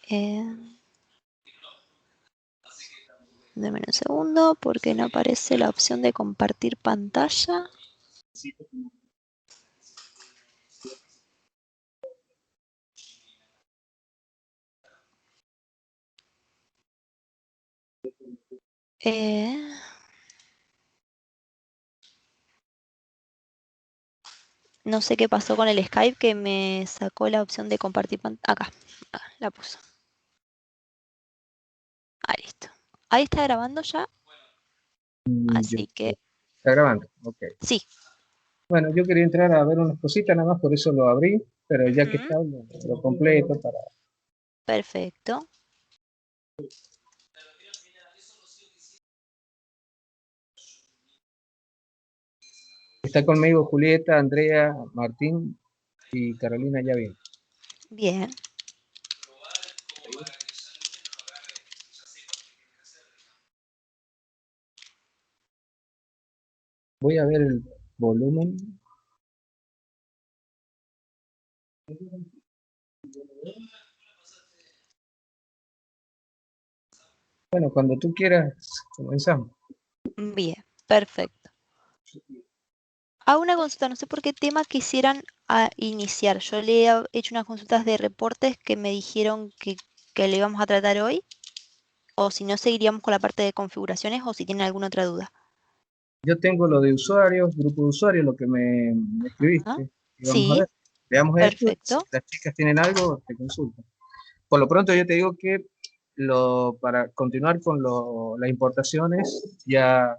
Deme un segundo porque no aparece la opción de compartir pantalla. No sé qué pasó con el Skype que me sacó la opción de compartir pantalla. Acá, la puso. Ahí listo. Ahí está grabando ya. Así que Está grabando, ok. sí. Bueno, yo quería entrar a ver unas cositas nada más, por eso lo abrí, pero ya que está, lo completo para... Perfecto. Está conmigo Julieta, Andrea, Martín y Carolina ya bien. Bien. Voy a ver el volumen. Bueno, cuando tú quieras, comenzamos. Bien. Perfecto. Hago una consulta, no sé por qué tema quisieran iniciar. Yo le he hecho unas consultas de reportes que me dijeron que le íbamos a tratar hoy. O si no, seguiríamos con la parte de configuraciones o si tienen alguna otra duda. Yo tengo lo de usuarios, grupo de usuarios, lo que me Ajá. escribiste. Y vamos a Sí, ver. Veamos esto. Si perfecto. las chicas tienen algo, te consultan. Por lo pronto yo te digo que para continuar con las importaciones ya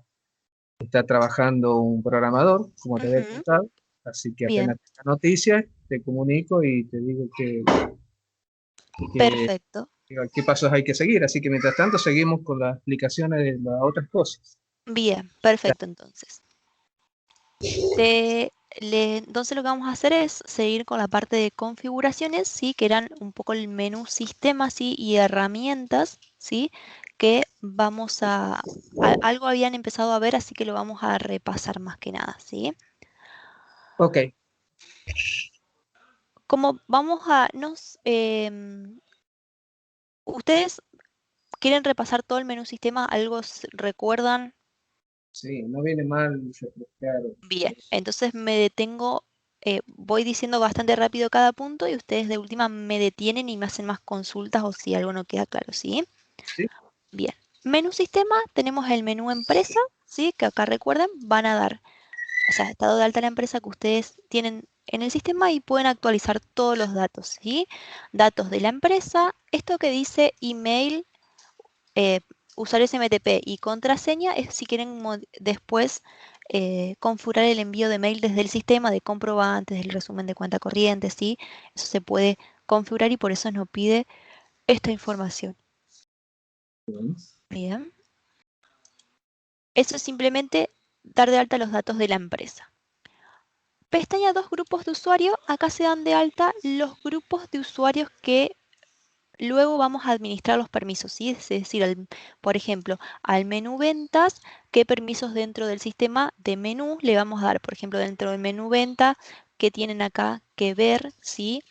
está trabajando un programador, como te había Ujú. contado. Así que Bien, apenas tenga noticias, te comunico y te digo que- perfecto. qué pasos hay que seguir. Así que mientras tanto seguimos con las explicaciones de las otras cosas. Bien, perfecto entonces. Entonces lo que vamos a hacer es seguir con la parte de configuraciones, ¿sí? Que eran un poco el menú sistema, ¿sí? Y herramientas, ¿sí? Que vamos algo habían empezado a ver, así que lo vamos a repasar más que nada, ¿sí? Ok. Como vamos a, ¿ustedes quieren repasar todo el menú sistema? ¿Algo recuerdan? Sí, no viene mal refrescar. Bien, entonces me detengo, voy diciendo bastante rápido cada punto y ustedes de última me detienen y me hacen más consultas o si algo no queda claro, ¿sí? ¿Sí? Bien, menú sistema, tenemos el menú empresa, ¿sí? Que acá recuerden, van a dar, o sea, estado de alta la empresa que ustedes tienen en el sistema y pueden actualizar todos los datos, ¿sí? Datos de la empresa, esto que dice email, eh, usuario SMTP y contraseña es si quieren después configurar el envío de mail desde el sistema de comprobantes, del resumen de cuenta corriente, ¿sí? Eso se puede configurar y por eso nos pide esta información. Bien. Eso es simplemente dar de alta los datos de la empresa. Pestaña 2, grupos de usuarios. Acá se dan de alta los grupos de usuarios que luego vamos a administrar los permisos, ¿sí? Es decir, por ejemplo, al menú ventas, qué permisos dentro del sistema de menú le vamos a dar. Por ejemplo, dentro del menú venta, qué tienen acá que ver, ¿sí?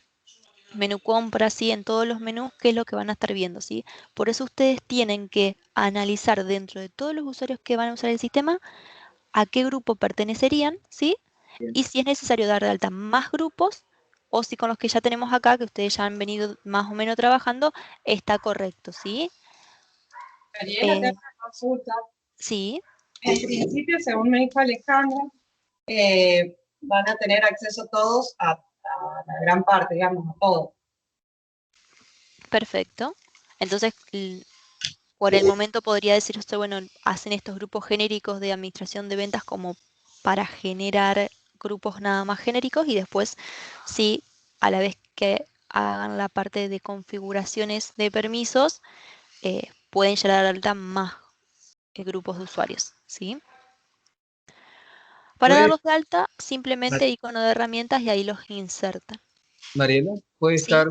Menú compra, ¿sí? En todos los menús, qué es lo que van a estar viendo, ¿sí? Por eso ustedes tienen que analizar dentro de todos los usuarios que van a usar el sistema, a qué grupo pertenecerían, ¿sí? Bien. Y si es necesario dar de alta más grupos, o si con los que ya tenemos acá, que ustedes ya han venido más o menos trabajando, está correcto, ¿sí? Ariela, te hago una consulta. Sí, En principio, según me dijo Alejandro, van a tener acceso todos a la gran parte, digamos, a todo. perfecto. Entonces, por el momento podría decir usted, bueno, hacen estos grupos genéricos de administración de ventas como para generar grupos nada más genéricos y después, sí, a la vez que hagan la parte de configuraciones de permisos, pueden llegar a dar alta más grupos de usuarios, ¿sí? Para ¿Puede, darlos de alta, simplemente Mar- icono de herramientas y ahí los insertan. Mariela, puede ¿Sí? estar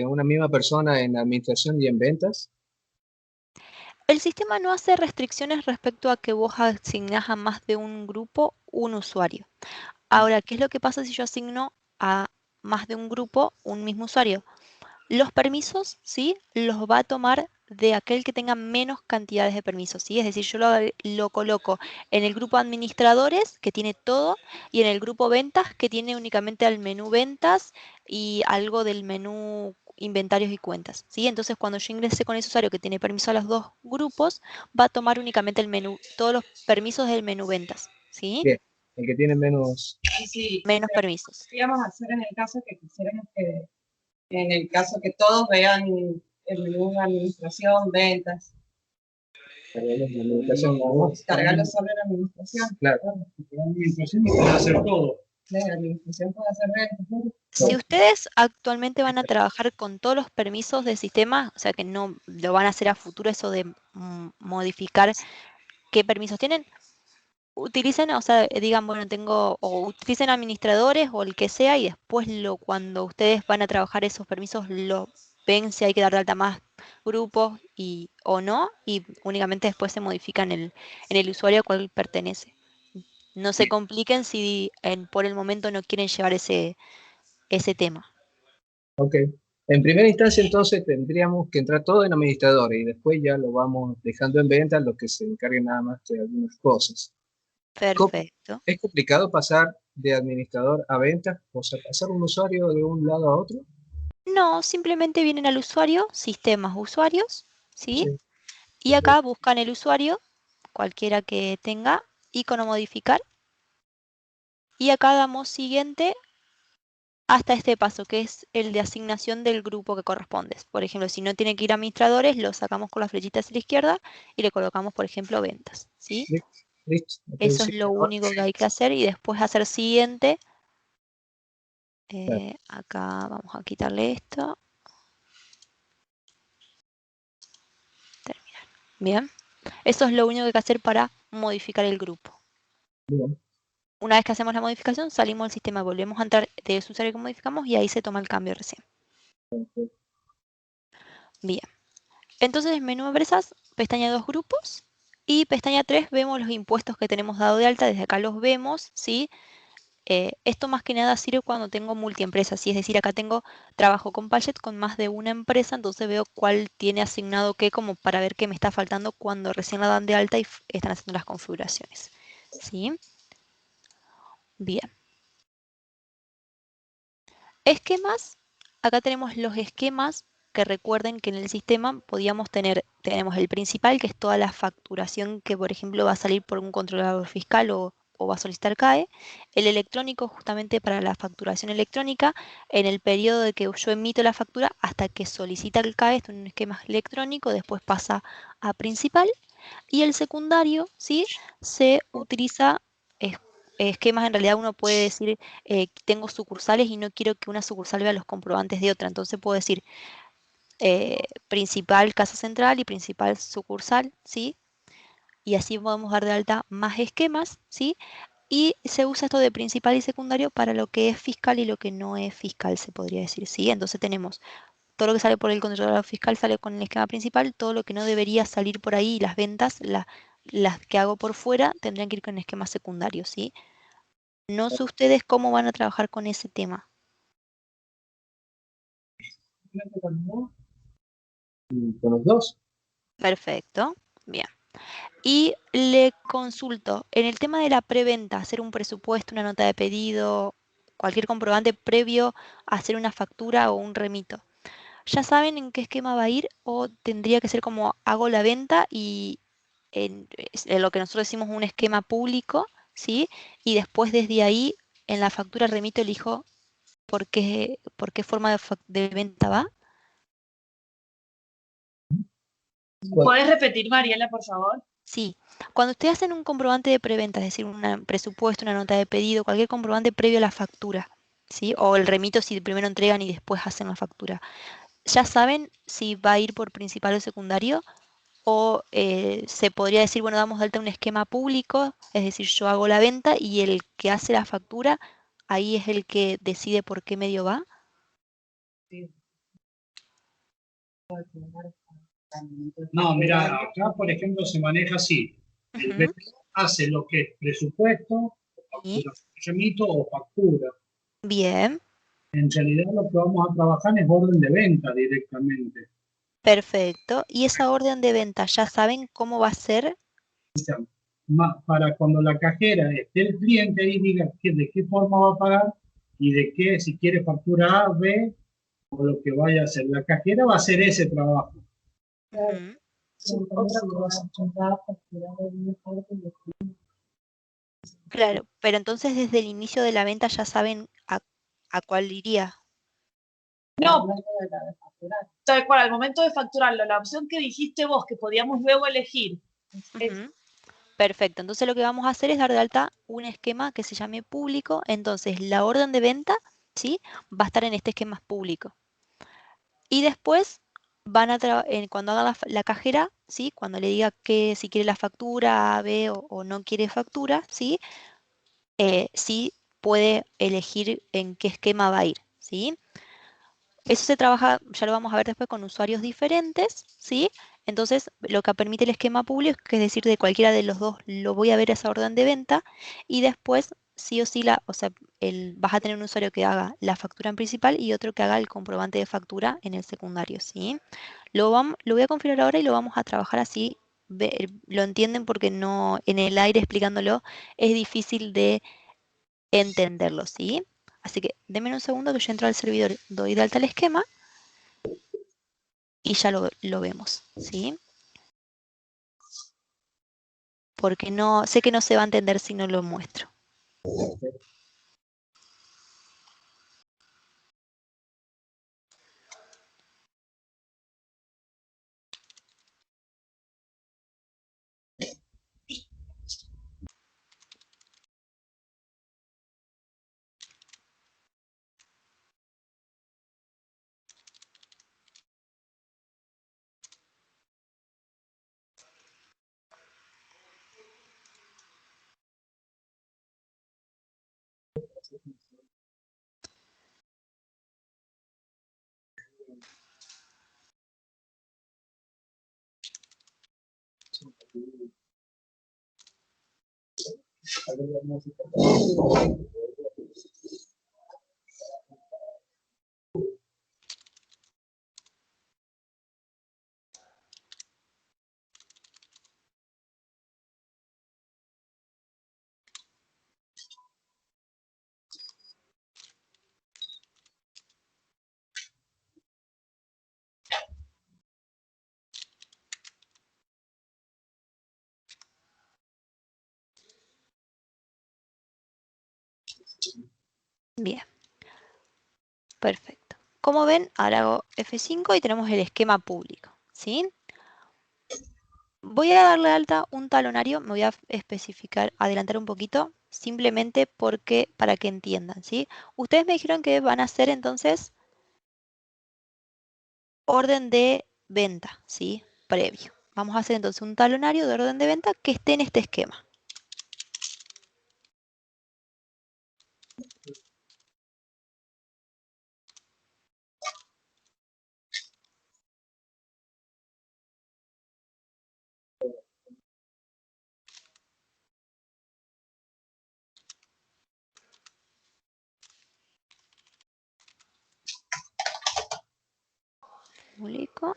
una misma persona en administración y en ventas? El sistema no hace restricciones respecto a que vos asignás a más de un grupo un usuario. Ahora, ¿qué es lo que pasa si yo asigno a más de un grupo un mismo usuario? Los permisos, ¿sí? Los va a tomar de aquel que tenga menos cantidades de permisos, ¿sí? Es decir, yo lo coloco en el grupo administradores, que tiene todo, y en el grupo ventas, que tiene únicamente al menú ventas y algo del menú inventarios y cuentas, ¿sí? Entonces, cuando yo ingrese con ese usuario que tiene permiso a los dos grupos, va a tomar únicamente el menú, todos los permisos del menú ventas, ¿sí? Bien, el que tiene menos... Sí, Menos permisos. ¿qué íbamos a hacer en el caso que quisiéramos que, en el caso que todos vean el menú de administración, ventas? Cargarlos en la administración nada más. Cargarlo solo en administración. Claro. La administración no puede hacer todo. La administración puede hacer ventas, ¿no? Si ustedes actualmente van a trabajar con todos los permisos del sistema, o sea que no lo van a hacer a futuro eso de modificar qué permisos tienen, utilicen, o sea, digan, bueno, tengo, o utilicen administradores o el que sea, y después cuando ustedes van a trabajar esos permisos, lo ven si hay que dar de alta más grupos o no, y únicamente después se modifica en el usuario a cual pertenece. No se compliquen si por el momento no quieren llevar ese tema. Ok. En primera instancia, entonces, tendríamos que entrar todo en administradores y después ya lo vamos dejando en venta los que se encarguen nada más de algunas cosas. Perfecto. ¿Es complicado pasar de administrador a ventas? O sea, pasar un usuario de un lado a otro. No, simplemente vienen al usuario, sistemas usuarios, ¿sí? Sí. Y acá buscan el usuario, cualquiera que tenga, icono modificar. Y acá damos siguiente hasta este paso, que es el de asignación del grupo que corresponde. Por ejemplo, si no tiene que ir a administradores, lo sacamos con las flechitas a la izquierda y le colocamos, por ejemplo, ventas, ¿sí? Listo. Ok, Eso es sí. lo único que hay que hacer y después hacer siguiente. Acá vamos a quitarle esto. Terminar. Bien. Eso es lo único que hay que hacer para modificar el grupo. Bien. Una vez que hacemos la modificación, salimos del sistema, volvemos a entrar de ese usuario que modificamos y ahí se toma el cambio recién. Bien. Entonces, en menú empresas, pestaña 2 grupos y pestaña 3 vemos los impuestos que tenemos dado de alta. Desde acá los vemos, ¿sí? Esto más que nada sirve cuando tengo multiempresas, ¿sí? Es decir, acá trabajo con Padget con más de una empresa, entonces veo cuál tiene asignado qué, como para ver qué me está faltando cuando recién la dan de alta y están haciendo las configuraciones, ¿sí? Bien. Esquemas. Acá tenemos los esquemas que recuerden que en el sistema tenemos el principal, que es toda la facturación que, por ejemplo, va a salir por un controlador fiscal o va a solicitar CAE. El electrónico, justamente para la facturación electrónica, en el periodo de que yo emito la factura hasta que solicita el CAE, esto en un esquema electrónico, después pasa a principal. Y el secundario, ¿sí? Se utiliza esquemas, en realidad uno puede decir, tengo sucursales y no quiero que una sucursal vea los comprobantes de otra. Entonces puedo decir principal casa central y principal sucursal, ¿sí? Y así podemos dar de alta más esquemas, ¿sí? Y se usa esto de principal y secundario para lo que es fiscal y lo que no es fiscal, se podría decir, ¿sí? Entonces tenemos todo lo que sale por el controlador fiscal sale con el esquema principal, todo lo que no debería salir por ahí, las ventas, las que hago por fuera, tendrían que ir con el esquema secundario, ¿sí? No sé ustedes cómo van a trabajar con ese tema. Con los dos. Perfecto, bien. Y le consulto, en el tema de la preventa, hacer un presupuesto, una nota de pedido, cualquier comprobante previo a hacer una factura o un remito. ¿Ya saben en qué esquema va a ir o tendría que ser como hago la venta y en lo que nosotros decimos un esquema público, ¿sí? Y después desde ahí en la factura remito elijo por qué forma de venta va? ¿Puedes repetir, Mariela, por favor? Sí, cuando ustedes hacen un comprobante de preventa, es decir, un presupuesto, una nota de pedido, cualquier comprobante previo a la factura, ¿sí? O el remito si primero entregan y después hacen la factura. ¿Ya saben si va a ir por principal o secundario? O se podría decir, bueno, damos de alta un esquema público, es decir, yo hago la venta y el que hace la factura, ahí es el que decide por qué medio va. No, mira, acá por ejemplo se maneja así. El Ujú, vendedor hace lo que es presupuesto, sí, remito o factura. bien, En realidad lo que vamos a trabajar es orden de venta directamente. Perfecto. ¿Y esa orden de venta ya saben cómo va a ser? O sea, para cuando la cajera esté el cliente ahí diga de qué forma va a pagar y de qué, si quiere factura A, B o lo que vaya a hacer. La cajera va a hacer ese trabajo. Ujú. Otra cosa, comprar factura de una parte de Claro, pero entonces desde el inicio de la venta ya saben a cuál iría. No, de la de facturar. tal cual, al momento de facturarlo, la opción que dijiste vos, que podíamos luego elegir, es Ujú. Perfecto, entonces lo que vamos a hacer es dar de alta un esquema que se llame público. Entonces la orden de venta, ¿sí? Va a estar en este esquema público. Y después cuando haga la cajera, ¿sí? Cuando le diga que si quiere la factura A, B o no quiere factura, ¿sí? Sí puede elegir en qué esquema va a ir, ¿sí? Eso se trabaja, ya lo vamos a ver después con usuarios diferentes, ¿sí? Entonces, lo que permite el esquema público, que es decir, de cualquiera de los dos lo voy a ver esa orden de venta y después sí o sí o sea, vas a tener un usuario que haga la factura en principal y otro que haga el comprobante de factura en el secundario, ¿sí? Lo voy a configurar ahora y lo vamos a trabajar así. Lo entienden porque no, en el aire explicándolo es difícil de entenderlo, ¿sí? Así que denme un segundo que yo entro al servidor, doy de alta el esquema y ya lo vemos, ¿sí? Porque no, sé que no se va a entender si no lo muestro. Bien, perfecto. Como ven, ahora hago F5 y tenemos el esquema público, ¿sí? Voy a darle de alta un talonario, me voy a especificar, adelantar un poquito, simplemente porque, para que entiendan, ¿sí? Ustedes me dijeron que van a hacer entonces orden de venta, ¿sí? Previo. Vamos a hacer entonces un talonario de orden de venta que esté en este esquema. Publico.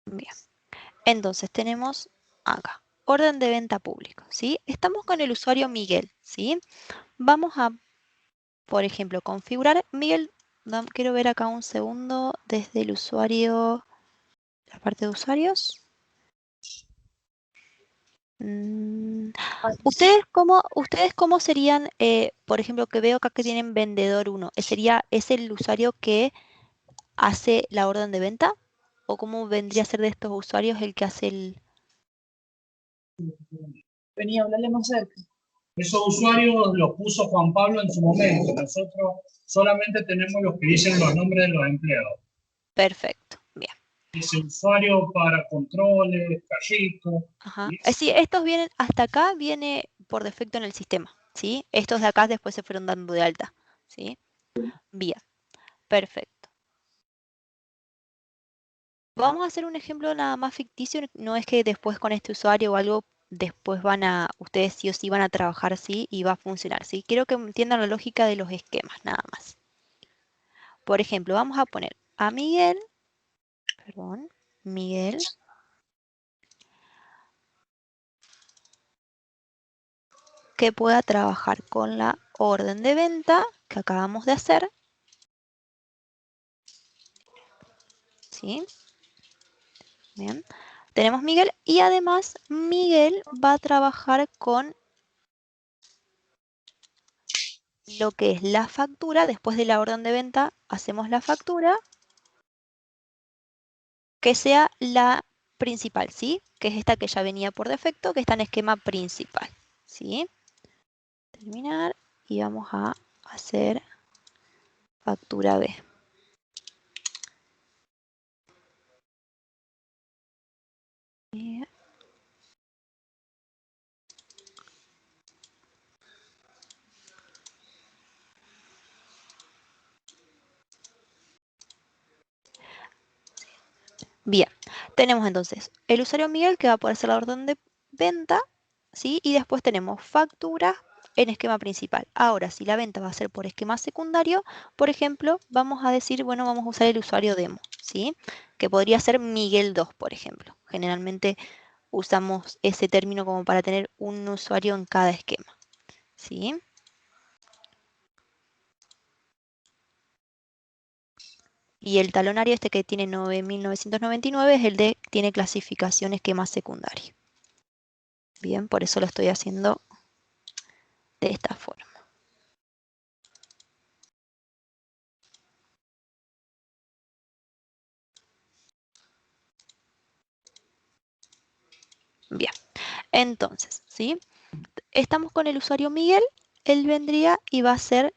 Bien. Entonces tenemos acá, orden de venta público, ¿sí? Estamos con el usuario Miguel, ¿sí? Vamos a, por ejemplo, configurar. Miguel, quiero ver acá un segundo desde el usuario, la parte de usuarios. ¿Ustedes cómo serían, por ejemplo, que veo acá que tienen vendedor 1? ¿Es el usuario que hace la orden de venta? ¿O cómo vendría a ser de estos usuarios el que hace el... venía a hablarle más cerca. Esos usuarios los puso Juan Pablo en su momento. Nosotros solamente tenemos los que dicen los nombres de los empleados. Perfecto, bien. ese usuario para controles, carritos. Ajá. Sí, estos vienen, hasta acá viene por defecto en el sistema, ¿sí? Estos de acá después se fueron dando de alta, ¿sí? Bien, perfecto. Vamos a hacer un ejemplo nada más ficticio, no es que después con este usuario o algo, después ustedes sí o sí van a trabajar, ¿sí? Y va a funcionar, ¿sí? Quiero que entiendan la lógica de los esquemas, nada más. Por ejemplo, vamos a poner a Miguel, perdón, Miguel, que pueda trabajar con la orden de venta que acabamos de hacer, ¿sí? Bien. Tenemos Miguel y además Miguel va a trabajar con lo que es la factura. Después de la orden de venta hacemos la factura que sea la principal, ¿sí? Que es esta que ya venía por defecto, que está en esquema principal, ¿sí? Terminar y vamos a hacer factura B. Bien, tenemos entonces el usuario Miguel que va a poder hacer la orden de venta, ¿sí? Y después tenemos factura en esquema principal. Ahora, si la venta va a ser por esquema secundario, por ejemplo, vamos a decir, bueno, vamos a usar el usuario demo, ¿sí? Que podría ser Miguel 2, por ejemplo. Generalmente usamos ese término como para tener un usuario en cada esquema, ¿sí? Y el talonario este que tiene 9.999 es el de tiene clasificación esquema secundario. Bien, por eso lo estoy haciendo de esta forma. Bien, entonces, ¿sí? Estamos con el usuario Miguel, él vendría y va a hacer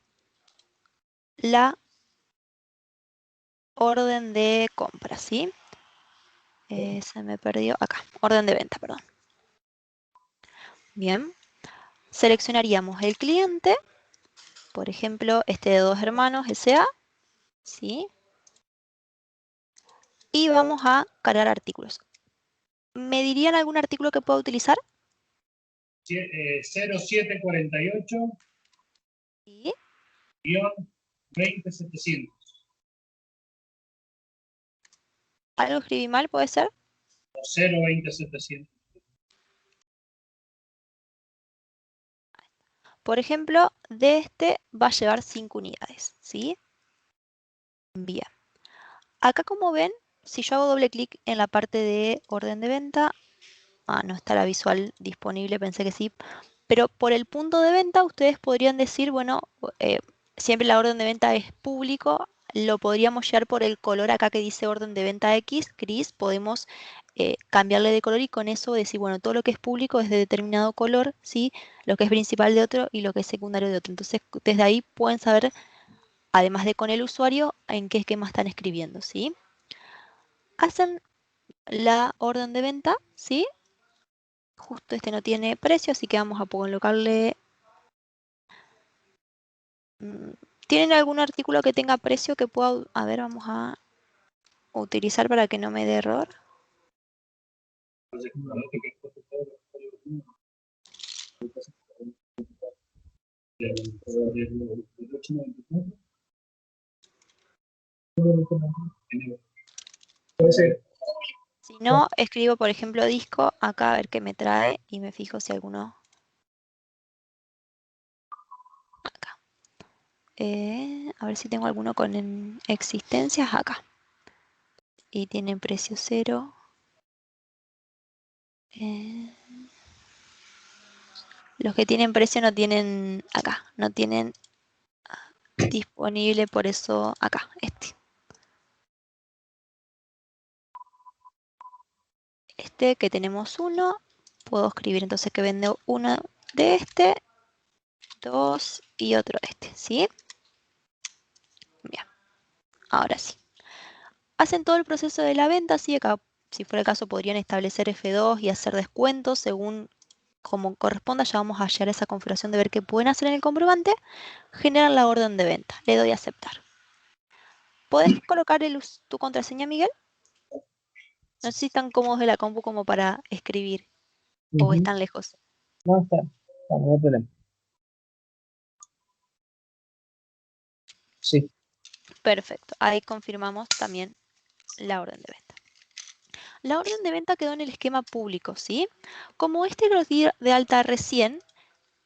la orden de compra, ¿sí? Se me perdió acá, orden de venta, perdón. Bien, seleccionaríamos el cliente, por ejemplo, este de 2 hermanos, S.A., ¿sí? Y vamos a cargar artículos. ¿Me dirían algún artículo que pueda utilizar? 0748 Sí. 20700. ¿Algo escribí mal, puede ser? 020700. Por ejemplo, de este va a llevar 5 unidades, ¿sí? Bien. Acá como ven, si yo hago doble clic en la parte de orden de venta, no está la visual disponible, pensé que sí, pero por el punto de venta ustedes podrían decir, bueno, siempre la orden de venta es público, lo podríamos llevar por el color acá que dice orden de venta X, gris, podemos cambiarle de color y con eso decir, bueno, todo lo que es público es de determinado color, ¿sí? Lo que es principal de otro y lo que es secundario de otro. Entonces, desde ahí pueden saber, además de con el usuario, en qué esquema están escribiendo, ¿sí? Hacen la orden de venta, ¿sí? Justo este no tiene precio, así que vamos a colocarle... ¿Tienen algún artículo que tenga precio que pueda... A ver, vamos a utilizar para que no me dé error. Si no, escribo, por ejemplo, disco, acá a ver qué me trae y me fijo si alguno... Acá. A ver si tengo alguno con existencias acá. Y tienen precio 0. Los que tienen precio no tienen acá, no tienen disponible, por eso acá, este. Este que tenemos uno, puedo escribir entonces que vendo uno de este, 2 y otro de este, ¿sí? Bien, ahora sí. Hacen todo el proceso de la venta, ¿sí? Acá, si fuera el caso, podrían establecer F2 y hacer descuentos según como corresponda. Ya vamos a llegar a esa configuración de ver qué pueden hacer en el comprobante. Generan la orden de venta. Le doy a aceptar. ¿Podés colocar tu contraseña, Miguel? No sé si están cómodos de la compu como para escribir o están lejos. No, no hay problema. Sí. Perfecto. Ahí confirmamos también la orden de venta. La orden de venta quedó en el esquema público, ¿sí? Como este lo di de alta recién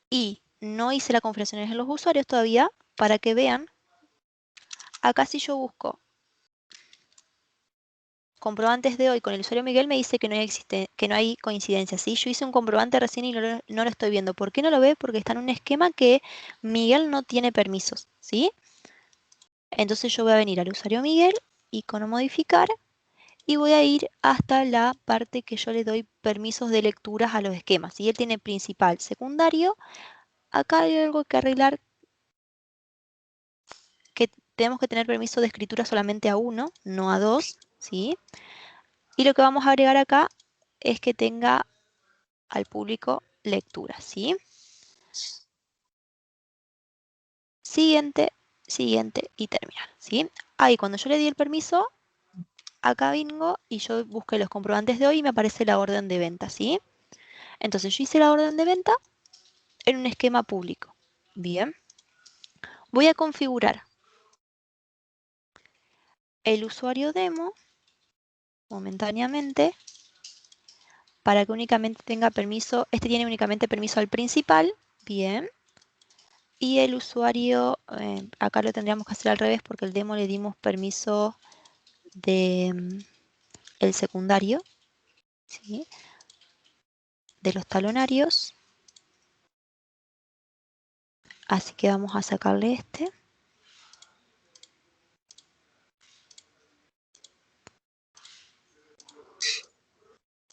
y no hice la configuración en los usuarios todavía, para que vean, acá si yo busco comprobantes de hoy con el usuario Miguel, me dice que no hay coincidencia, ¿sí? Yo hice un comprobante recién y no lo estoy viendo. ¿Por qué no lo ve? Porque está en un esquema que Miguel no tiene permisos, ¿sí? Entonces yo voy a venir al usuario Miguel, icono modificar, y voy a ir hasta la parte que yo le doy permisos de lecturas a los esquemas. Si él tiene principal, secundario, acá hay algo que arreglar, que tenemos que tener permiso de escritura solamente a uno, no a dos, ¿sí? Y lo que vamos a agregar acá es que tenga al público lectura, ¿sí? Siguiente, siguiente y terminar, ¿sí? Ahí cuando yo le di el permiso, acá vengo y yo busqué los comprobantes de hoy y me aparece la orden de venta, ¿sí? Entonces yo hice la orden de venta en un esquema público. Bien. Voy a configurar el usuario demo momentáneamente para que únicamente tenga permiso. Este tiene únicamente permiso al principal. Bien. Y el usuario, acá lo tendríamos que hacer al revés porque el demo le dimos permiso de el secundario, ¿sí? De los talonarios. Así que vamos a sacarle este.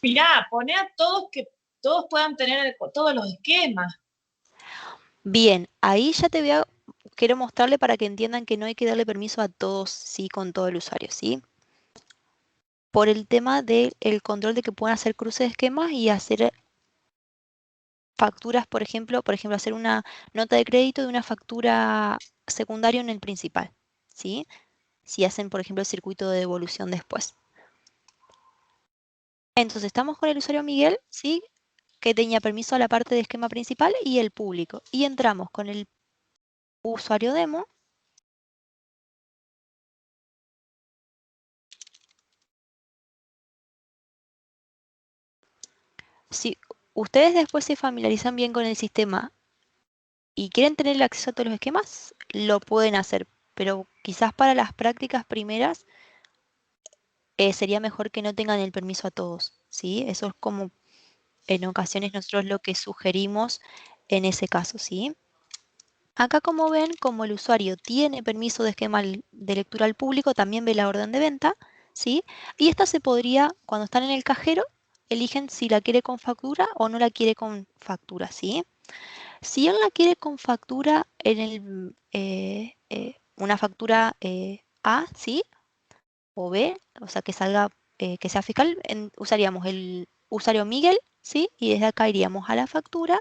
Mirá, poné a todos que todos puedan tener todos los esquemas. Bien, ahí ya quiero mostrarle para que entiendan que no hay que darle permiso a todos, sí, con todo el usuario, ¿sí? Por el tema del control de que puedan hacer cruces de esquemas y hacer facturas, por ejemplo, hacer una nota de crédito de una factura secundaria en el principal, ¿sí? Si hacen, por ejemplo, el circuito de devolución después. Entonces, estamos con el usuario Miguel, ¿sí? Que tenía permiso a la parte de esquema principal y el público. Y entramos con el usuario demo. Si ustedes después se familiarizan bien con el sistema y quieren tener el acceso a todos los esquemas, lo pueden hacer. Pero quizás para las prácticas primeras sería mejor que no tengan el permiso a todos, ¿sí? Eso es como en ocasiones nosotros lo que sugerimos en ese caso, ¿sí? Acá como ven, como el usuario tiene permiso de esquema de lectura al público, también ve la orden de venta, ¿sí? Y esta se podría, cuando están en el cajero, eligen si la quiere con factura o no la quiere con factura, ¿sí? Si él la quiere con factura en una factura A, ¿sí? O B, o sea que salga, que sea fiscal, usaríamos el usuario Miguel, ¿sí? Y desde acá iríamos a la factura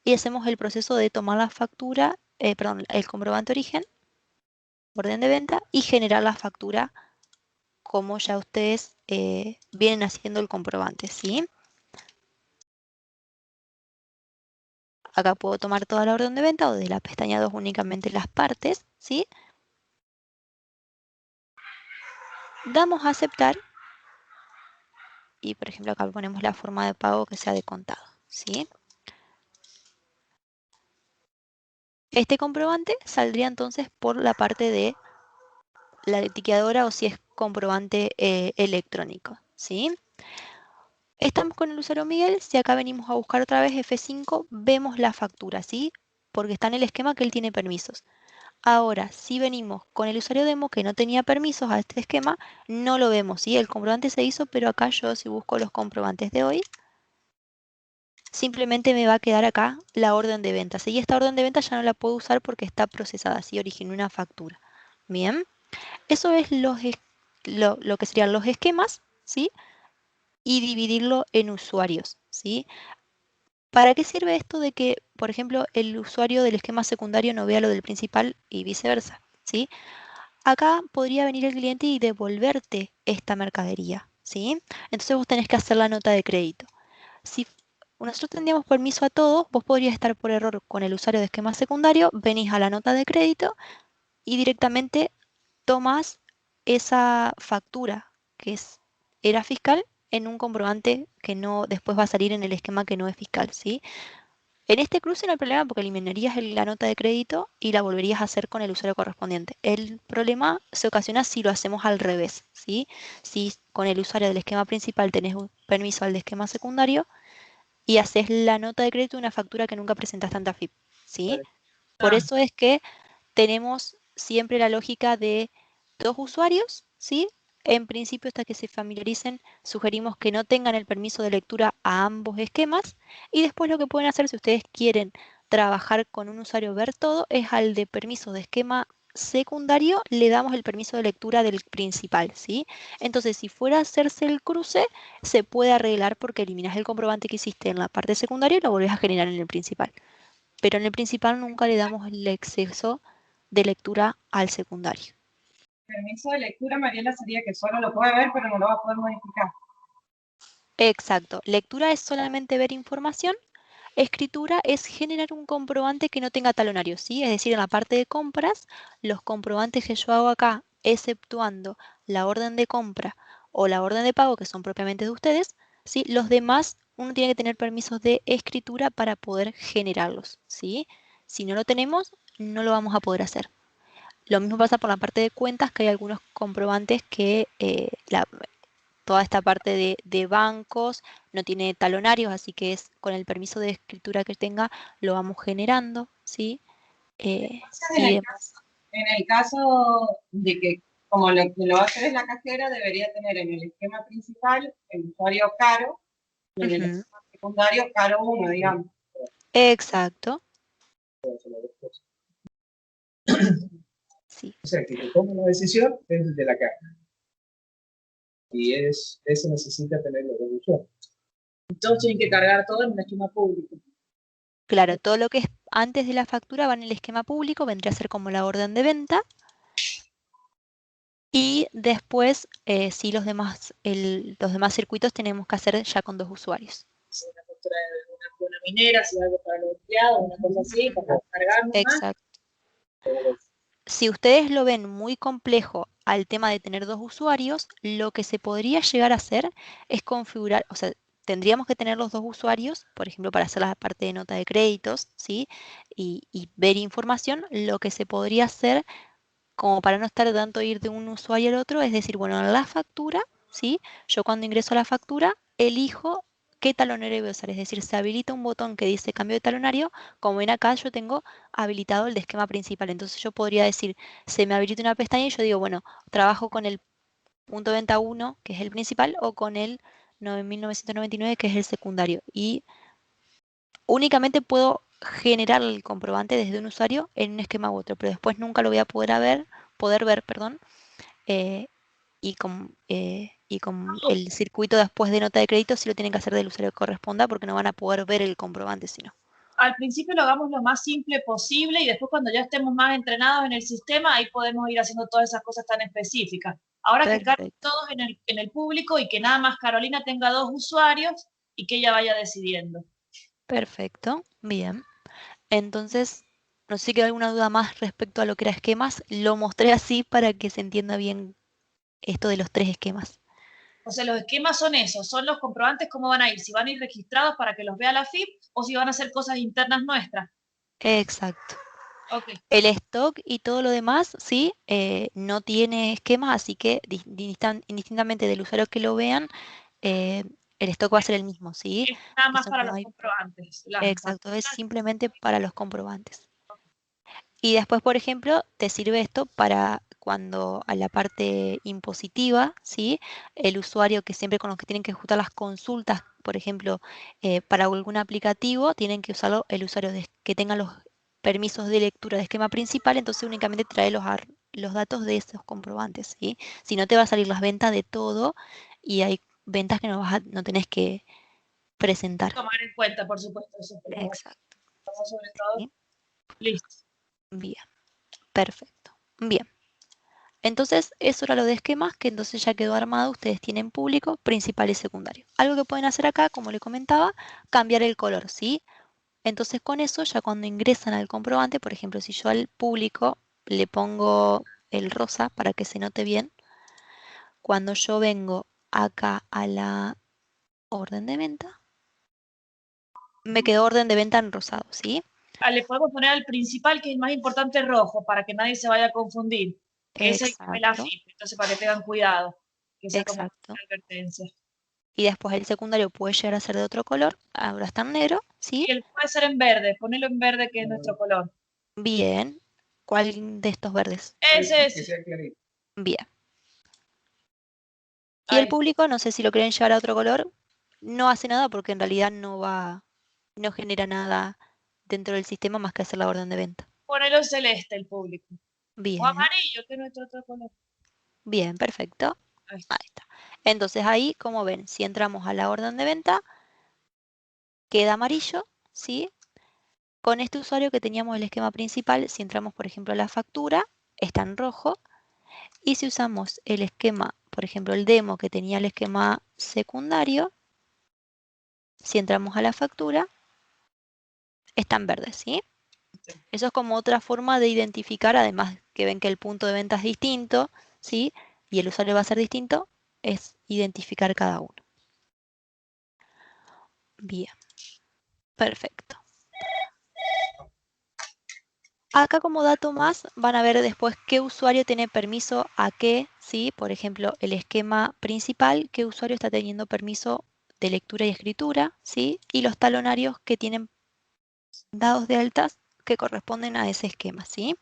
y hacemos el proceso de tomar la factura, perdón, el comprobante origen, orden de venta y generar la factura como ya ustedes vienen haciendo el comprobante, ¿sí? Acá puedo tomar toda la orden de venta o de la pestaña 2 únicamente las partes, ¿sí? Damos a aceptar y, por ejemplo, acá ponemos la forma de pago que sea de contado, ¿sí? Este comprobante saldría entonces por la parte de la etiquetadora o si es comprobante electrónico, ¿sí? Estamos con el usuario Miguel, si acá venimos a buscar otra vez F5, vemos la factura, ¿sí? Porque está en el esquema que él tiene permisos. Ahora, si venimos con el usuario demo que no tenía permisos a este esquema, no lo vemos, ¿sí? El comprobante se hizo, pero acá yo si busco los comprobantes de hoy, simplemente me va a quedar acá la orden de venta. Y esta orden de venta ya no la puedo usar porque está procesada, ¿sí? Originó una factura. Bien, eso es lo que serían los esquemas, ¿sí? Y dividirlo en usuarios, ¿sí? ¿Para qué sirve esto de que, por ejemplo, el usuario del esquema secundario no vea lo del principal y viceversa, ¿sí? Acá podría venir el cliente y devolverte esta mercadería, ¿sí? Entonces vos tenés que hacer la nota de crédito. Si nosotros tendríamos permiso a todos, vos podrías estar por error con el usuario de esquema secundario, venís a la nota de crédito y directamente tomas esa factura que era fiscal en un comprobante que no después va a salir en el esquema que no es fiscal, ¿sí? En este cruce no hay problema porque eliminarías la nota de crédito y la volverías a hacer con el usuario correspondiente. El problema se ocasiona si lo hacemos al revés, ¿sí? Si con el usuario del esquema principal tenés un permiso al de esquema secundario y haces la nota de crédito de una factura que nunca presentaste ante AFIP, ¿sí? Por eso es que tenemos siempre la lógica de dos usuarios, ¿sí? En principio, hasta que se familiaricen, sugerimos que no tengan el permiso de lectura a ambos esquemas y después lo que pueden hacer si ustedes quieren trabajar con un usuario ver todo es al de permiso de esquema secundario le damos el permiso de lectura del principal, ¿sí? Entonces, si fuera a hacerse el cruce, se puede arreglar porque eliminas el comprobante que hiciste en la parte secundaria y lo volvés a generar en el principal. Pero en el principal nunca le damos el exceso de lectura al secundario. Permiso de lectura, Mariela, sería que solo lo puede ver, pero no lo va a poder modificar. Exacto. Lectura es solamente ver información. Escritura es generar un comprobante que no tenga talonario, ¿sí? Es decir, en la parte de compras, los comprobantes que yo hago acá, exceptuando la orden de compra o la orden de pago, que son propiamente de ustedes, ¿sí? Los demás, uno tiene que tener permisos de escritura para poder generarlos, ¿sí? Si no lo tenemos, no lo vamos a poder hacer. Lo mismo pasa por la parte de cuentas, que hay algunos comprobantes que toda esta parte de bancos no tiene talonarios, así que es con el permiso de escritura que tenga, lo vamos generando, ¿sí? En el caso de que, como lo que lo va a hacer es la cajera, debería tener en el esquema principal el usuario caro y en el esquema secundario caro 1, digamos. Exacto. Sí. O sea, que toma la decisión es de la caja. Y eso necesita tener los dos usuarios. Todos tienen que cargar todo en un esquema público. Claro, todo lo que es antes de la factura va en el esquema público, vendría a ser como la orden de venta. Y después, sí, los demás circuitos tenemos que hacer ya con dos usuarios. Una factura de una minera, si algo para los empleados, una cosa así, para cargar nomás. Exacto. Si ustedes lo ven muy complejo al tema de tener dos usuarios, lo que se podría llegar a hacer es configurar, o sea, tendríamos que tener los dos usuarios, por ejemplo, para hacer la parte de nota de créditos, ¿sí? Y ver información, lo que se podría hacer, como para no estar tanto ir de un usuario al otro, es decir, bueno, en la factura, ¿sí? Yo cuando ingreso a la factura, elijo qué talonario voy a usar, es decir, se habilita un botón que dice cambio de talonario, como ven acá yo tengo habilitado el de esquema principal, entonces yo podría decir, se me habilita una pestaña y yo digo, bueno, trabajo con el punto de venta 1, que es el principal, o con el 9999, que es el secundario, y únicamente puedo generar el comprobante desde un usuario en un esquema u otro, pero después nunca lo voy a poder ver, perdón, eh, y con el circuito después de nota de crédito sí lo tienen que hacer del usuario que corresponda porque no van a poder ver el comprobante sino. Al principio lo hagamos lo más simple posible y después cuando ya estemos más entrenados en el sistema, ahí podemos ir haciendo todas esas cosas tan específicas. Ahora que carguen todos en el público y que nada más Carolina tenga dos usuarios y que ella vaya decidiendo. Perfecto, bien. Entonces, no sé si queda alguna duda más respecto a lo que era esquemas. Lo mostré así para que se entienda bien esto de los 3 esquemas. O sea, los esquemas son esos, son los comprobantes cómo van a ir, si van a ir registrados para que los vea la FIP o si van a ser cosas internas nuestras. Exacto. Okay. El stock y todo lo demás, sí, no tiene esquemas, así que indistintamente del usuario que lo vean, el stock va a ser el mismo, ¿sí? Es nada más Eso para no los hay... comprobantes. Exacto, es simplemente para los comprobantes. Y después, por ejemplo, te sirve esto para cuando a la parte impositiva, ¿sí? El usuario que siempre con los que tienen que ejecutar las consultas, por ejemplo, para algún aplicativo, tienen que usarlo el usuario que tenga los permisos de lectura de esquema principal, entonces únicamente trae los datos de esos comprobantes, ¿sí? Si no te va a salir las ventas de todo y hay ventas que no tenés que presentar. Tomar en cuenta, por supuesto, eso. Exacto. Sobre todo. ¿Sí? Listo. Bien, perfecto. Bien. Entonces, eso era lo de esquemas, que entonces ya quedó armado. Ustedes tienen público, principal y secundario. Algo que pueden hacer acá, como le comentaba, cambiar el color, ¿sí? Entonces, con eso, ya cuando ingresan al comprobante, por ejemplo, si yo al público le pongo el rosa para que se note bien, cuando yo vengo acá a la orden de venta, me quedó orden de venta en rosado, ¿sí? Le podemos poner al principal, que es el más importante, rojo, para que nadie se vaya a confundir. Que es el que ve la Exacto, FIP, entonces para que tengan cuidado, que sea como exacto. una advertencia. Y después el secundario puede llegar a ser de otro color, ahora está en negro, ¿sí? Y él puede ser en verde, ponelo en verde, que es nuestro color. Bien. ¿Cuál de estos verdes? Ese Que es. sea clarito. Bien. Y el Ahí. público, no sé si lo quieren llevar a otro color, no hace nada porque en realidad no genera nada dentro del sistema más que hacer la orden de venta. Ponelo en celeste el público. O Bien, amarillo, que es nuestro otro color. bien, perfecto. Ahí. Ahí está. Entonces ahí, como ven, si entramos a la orden de venta, queda amarillo, ¿sí? Con este usuario que teníamos el esquema principal, si entramos, por ejemplo, a la factura, está en rojo. Y si usamos el esquema, por ejemplo, el demo que tenía el esquema secundario, si entramos a la factura, está en verde, ¿sí? Eso es como otra forma de identificar, además que ven que el punto de venta es distinto, ¿sí? Y el usuario va a ser distinto, es identificar cada uno. Bien, perfecto. Acá como dato más van a ver después qué usuario tiene permiso a qué, ¿sí? Por ejemplo, el esquema principal, qué usuario está teniendo permiso de lectura y escritura, ¿sí? Y los talonarios que tienen dados de altas que corresponden a ese esquema, ¿sí?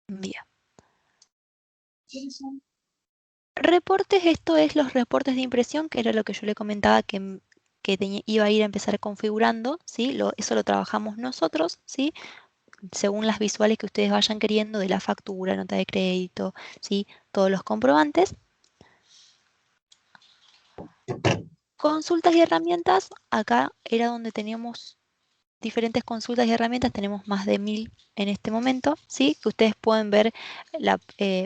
Bien. ¿Quiénes son? Reportes, esto es los reportes de impresión, que era lo que yo le comentaba que iba a ir a empezar configurando, ¿sí? Eso lo trabajamos nosotros, ¿sí? Según las visuales que ustedes vayan queriendo de la factura, nota de crédito, ¿sí? Todos los comprobantes. Consultas y herramientas, acá era donde teníamos diferentes consultas y herramientas, tenemos más de 1000 en este momento, ¿sí? Que ustedes pueden ver las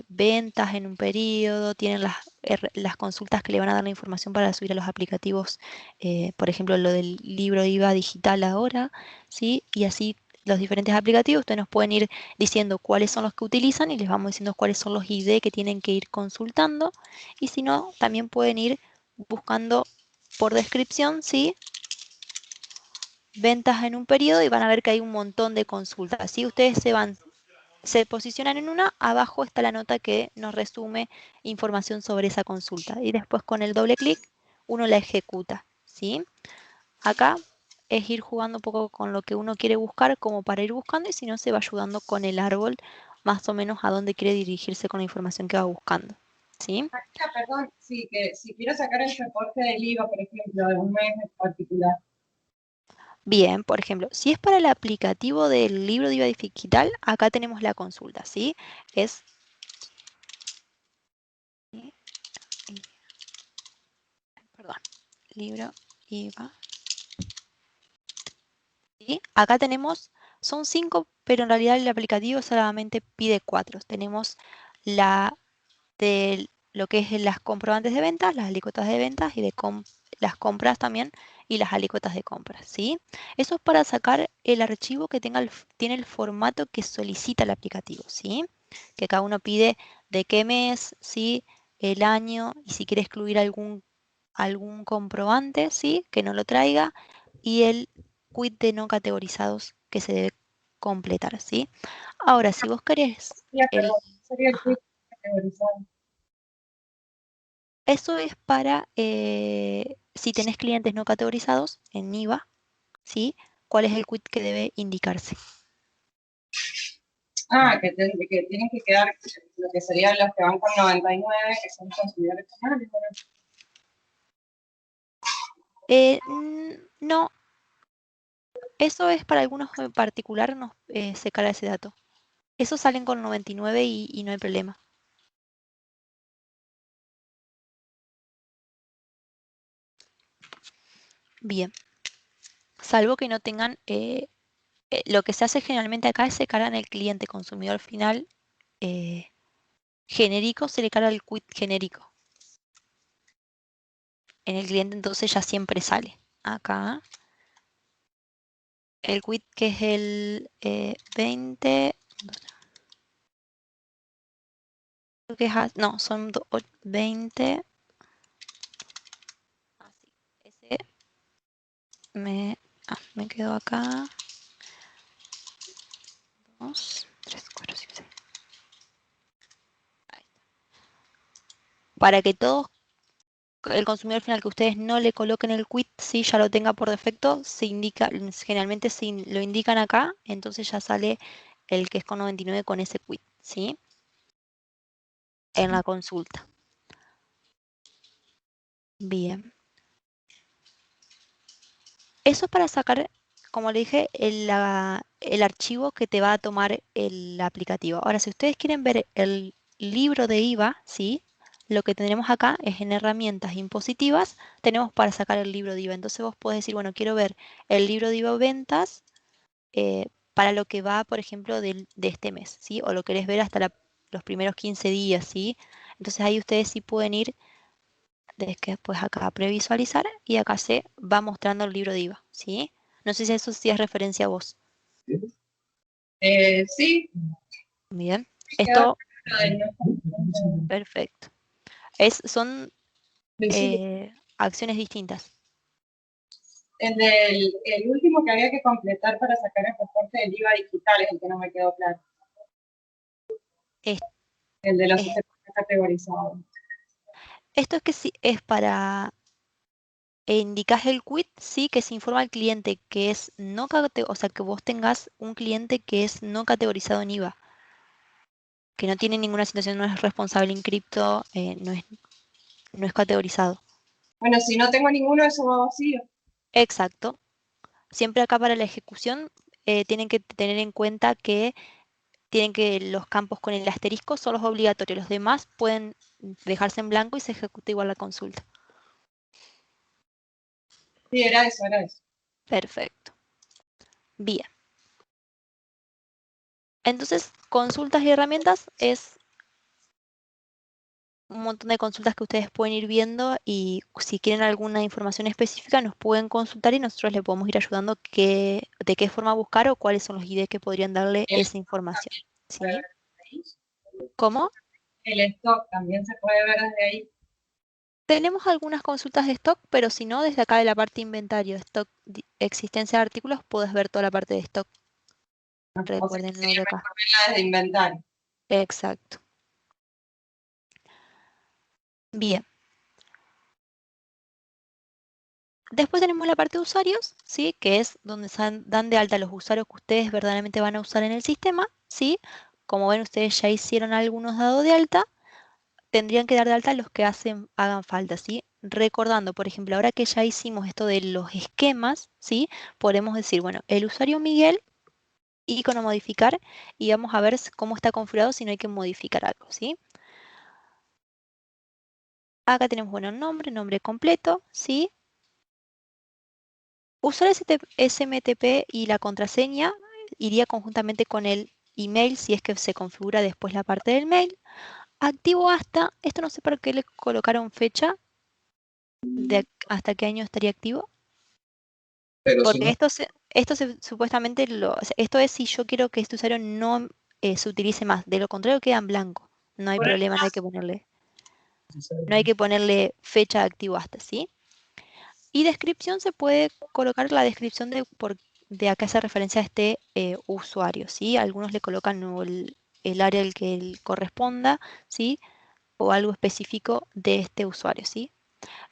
ventas en un periodo, tienen las consultas que le van a dar la información para subir a los aplicativos, por ejemplo, lo del libro IVA digital ahora, ¿sí? Y así los diferentes aplicativos, ustedes nos pueden ir diciendo cuáles son los que utilizan y les vamos diciendo cuáles son los ID que tienen que ir consultando, y si no, también pueden ir buscando por descripción, ¿sí? Ventas en un periodo y van a ver que hay un montón de consultas. Si ustedes se posicionan en una, abajo está la nota que nos resume información sobre esa consulta. Y después con el doble clic uno la ejecuta, ¿sí? Acá es ir jugando un poco con lo que uno quiere buscar como para ir buscando y si no se va ayudando con el árbol más o menos a dónde quiere dirigirse con la información que va buscando, ¿sí? Perdón, sí, que si quiero sacar el reporte del IVA, por ejemplo, de un mes en particular. Bien, por ejemplo, si es para el aplicativo del libro de IVA digital, acá tenemos la consulta, ¿sí? Es perdón, libro IVA. ¿Sí? Acá tenemos, son 5, pero en realidad el aplicativo solamente pide 4. Tenemos la de lo que es las comprobantes de ventas, las alícuotas de ventas y de las compras también y las alícuotas de compras, ¿sí? Eso es para sacar el archivo que tiene el formato que solicita el aplicativo, ¿sí? Que cada uno pide de qué mes, ¿sí? El año y si quiere excluir algún comprobante, ¿sí? Que no lo traiga y el quit de no categorizados que se debe completar, ¿sí? Ahora, si vos querés el... Sería el Ajá. quiz categorizado. Eso es para si tenés clientes no categorizados en IVA, ¿sí? ¿Cuál es el quit que debe indicarse? Que tienen que quedar lo que serían los que van con 99, que son consumidores finales. No, eso es para algunos en particular, se carga ese dato. esos salen con 99 y no hay problema. Bien, salvo que no tengan, lo que se hace generalmente acá es se cargan el cliente consumidor final genérico, se le carga el quit genérico. En el cliente entonces ya siempre sale. Acá, el quit que es el 20, creo que es, no, son 20, así, ese me quedo acá. 2, 3, 4, 5, 6. Ahí está. Para que todos, el consumidor final que ustedes no le coloquen el quit, si ya lo tenga por defecto, se indica, generalmente si lo indican acá, entonces ya sale el que es con 99 con ese quit, ¿sí? En la consulta. Bien. Eso es para sacar, como le dije, el archivo que te va a tomar el aplicativo. Ahora, si ustedes quieren ver el libro de IVA, ¿sí? Lo que tenemos acá es en herramientas impositivas, tenemos para sacar el libro de IVA. Entonces vos podés decir, bueno, quiero ver el libro de IVA ventas para lo que va, por ejemplo, de este mes, ¿sí? O lo querés ver hasta los primeros 15 días, ¿sí? Entonces ahí ustedes sí pueden ir después acá a previsualizar y acá se va mostrando el libro de IVA, ¿sí? No sé si eso sí es referencia a vos. Sí. Bien. Esto, perfecto. Son acciones distintas. El último que había que completar para sacar el reporte del IVA digital es el que no me quedó claro. El de los sistemas categorizados. Esto es que sí, es para indicás el quit, sí, que se informa al cliente que es no o sea, que vos tengas un cliente que es no categorizado en IVA, que no tiene ninguna situación, no es responsable en cripto, no es categorizado. Bueno, si no tengo ninguno, eso va vacío. Exacto. Siempre acá para la ejecución tienen que tener en cuenta que los campos con el asterisco son los obligatorios. Los demás pueden dejarse en blanco y se ejecuta igual la consulta. Sí, era eso, era eso. Perfecto. Bien. Entonces, consultas y herramientas es un montón de consultas que ustedes pueden ir viendo y si quieren alguna información específica nos pueden consultar y nosotros les podemos ir ayudando de qué forma buscar o cuáles son los IDs que podrían darle esa información. ¿Sí? ¿Cómo? El stock también se puede ver desde ahí. Tenemos algunas consultas de stock, pero si no, desde acá de la parte inventario, stock, existencia de artículos, puedes ver toda la parte de stock. Recuerden lo de acá. Desde inventario. Exacto. Bien. Después tenemos la parte de usuarios, ¿sí? Que es donde dan de alta los usuarios que ustedes verdaderamente van a usar en el sistema, ¿sí? Como ven, ustedes ya hicieron algunos dados de alta, tendrían que dar de alta los que hagan falta, ¿sí? Recordando, por ejemplo, ahora que ya hicimos esto de los esquemas, ¿sí? Podemos decir, bueno, el usuario Miguel, icono modificar, y vamos a ver cómo está configurado si no hay que modificar algo, ¿sí? Acá tenemos, bueno, nombre completo, ¿sí? Usar SMTP y la contraseña iría conjuntamente con el email si es que se configura después la parte del mail. Activo hasta, esto no sé por qué le colocaron fecha de hasta qué año estaría activo. Pero Porque si no, esto supuestamente, esto es si yo quiero que este usuario no se utilice más. De lo contrario queda en blanco. No hay problema, no hay que ponerle fecha de activo hasta, ¿sí? Y descripción se puede colocar la descripción de a qué hace referencia a este usuario, ¿sí? Algunos le colocan el área al que corresponda, ¿sí? O algo específico de este usuario, ¿sí?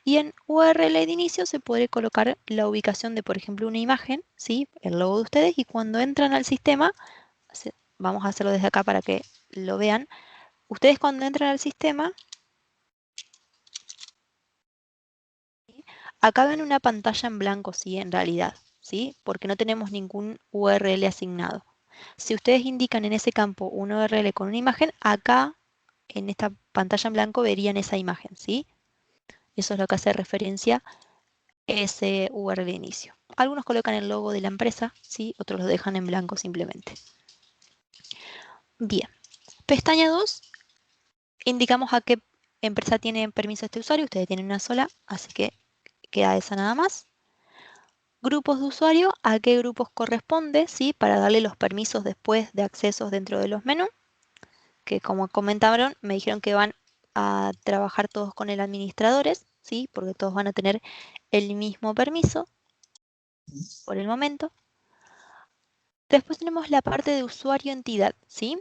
Y en URL de inicio se puede colocar la ubicación de, por ejemplo, una imagen, ¿sí? El logo de ustedes, y cuando entran al sistema, vamos a hacerlo desde acá para que lo vean, ustedes cuando entran al sistema, acá ven una pantalla en blanco, sí, en realidad, ¿sí? Porque no tenemos ningún URL asignado. Si ustedes indican en ese campo un URL con una imagen, acá en esta pantalla en blanco verían esa imagen, ¿sí? Eso es lo que hace referencia ese URL de inicio. Algunos colocan el logo de la empresa, ¿sí? Otros lo dejan en blanco simplemente. Bien. Pestaña 2, indicamos a qué empresa tiene permiso este usuario. Ustedes tienen una sola, así que queda esa nada más. Grupos de usuario, a qué grupos corresponde, ¿sí? Para darle los permisos después de accesos dentro de los menús, que como comentaron, me dijeron que van a trabajar todos con el administradores, ¿sí? Porque todos van a tener el mismo permiso por el momento. Después tenemos la parte de usuario-entidad, ¿sí?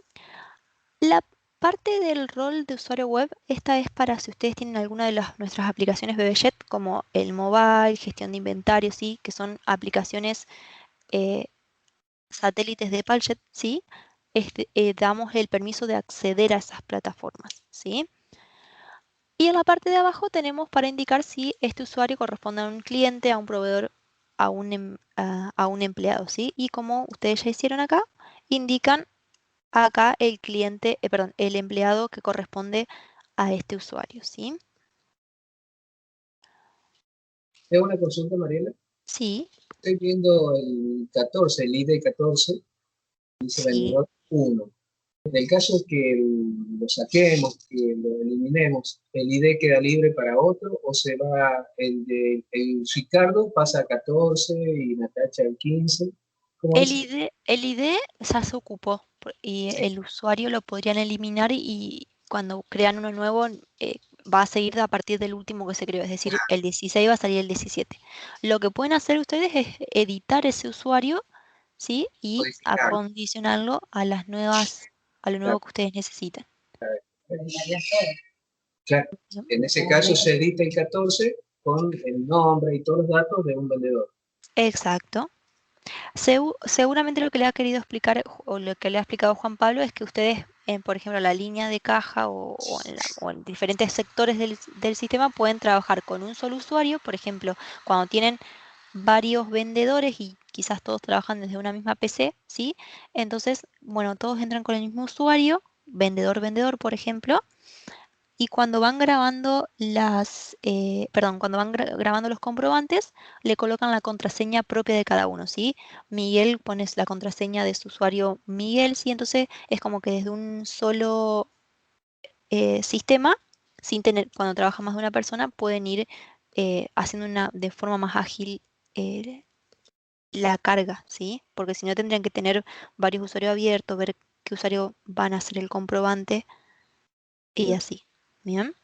La parte del rol de usuario web, esta es para si ustedes tienen alguna de nuestras aplicaciones BBJet, como el mobile, gestión de inventario, ¿sí? Que son aplicaciones satélites de Paljet, ¿sí? Damos el permiso de acceder a esas plataformas, ¿sí? Y en la parte de abajo tenemos para indicar si este usuario corresponde a un cliente, a un proveedor, a un empleado, ¿sí? Y como ustedes ya hicieron acá, indican acá el cliente, perdón, el empleado que corresponde a este usuario, ¿sí? ¿Es una consulta, Mariela? Sí. Estoy viendo el 14, el ID 14, dice Sí. vendedor 1. En el caso que lo saquemos, que lo eliminemos, ¿el ID queda libre para otro o se va el Ricardo pasa a 14 y Natacha al 15? ¿Cómo es? El ID ya se ocupó y el usuario lo podrían eliminar y cuando crean uno nuevo va a seguir a partir del último que se creó, es decir, el 16 va a salir el 17. Lo que pueden hacer ustedes es editar ese usuario, ¿sí? Y Modificarlo. acondicionarlo a lo nuevo que ustedes necesiten. Claro, en ese caso se edita el 14 con el nombre y todos los datos de un vendedor. Exacto. Seguramente lo que le ha querido explicar o lo que le ha explicado Juan Pablo es que ustedes, por ejemplo, la línea de caja o en diferentes sectores del sistema pueden trabajar con un solo usuario. Por ejemplo, cuando tienen varios vendedores y quizás todos trabajan desde una misma PC, ¿sí? Entonces, bueno, todos entran con el mismo usuario, vendedor, por ejemplo. Y cuando van grabando grabando los comprobantes, le colocan la contraseña propia de cada uno, ¿sí? Miguel pones la contraseña de su usuario Miguel, ¿sí? Entonces es como que desde un solo sistema, sin tener, cuando trabaja más de una persona, pueden ir haciendo de forma más ágil eh, la carga, ¿sí? Porque si no tendrían que tener varios usuarios abiertos, ver qué usuario van a hacer el comprobante y así. ¿Bien?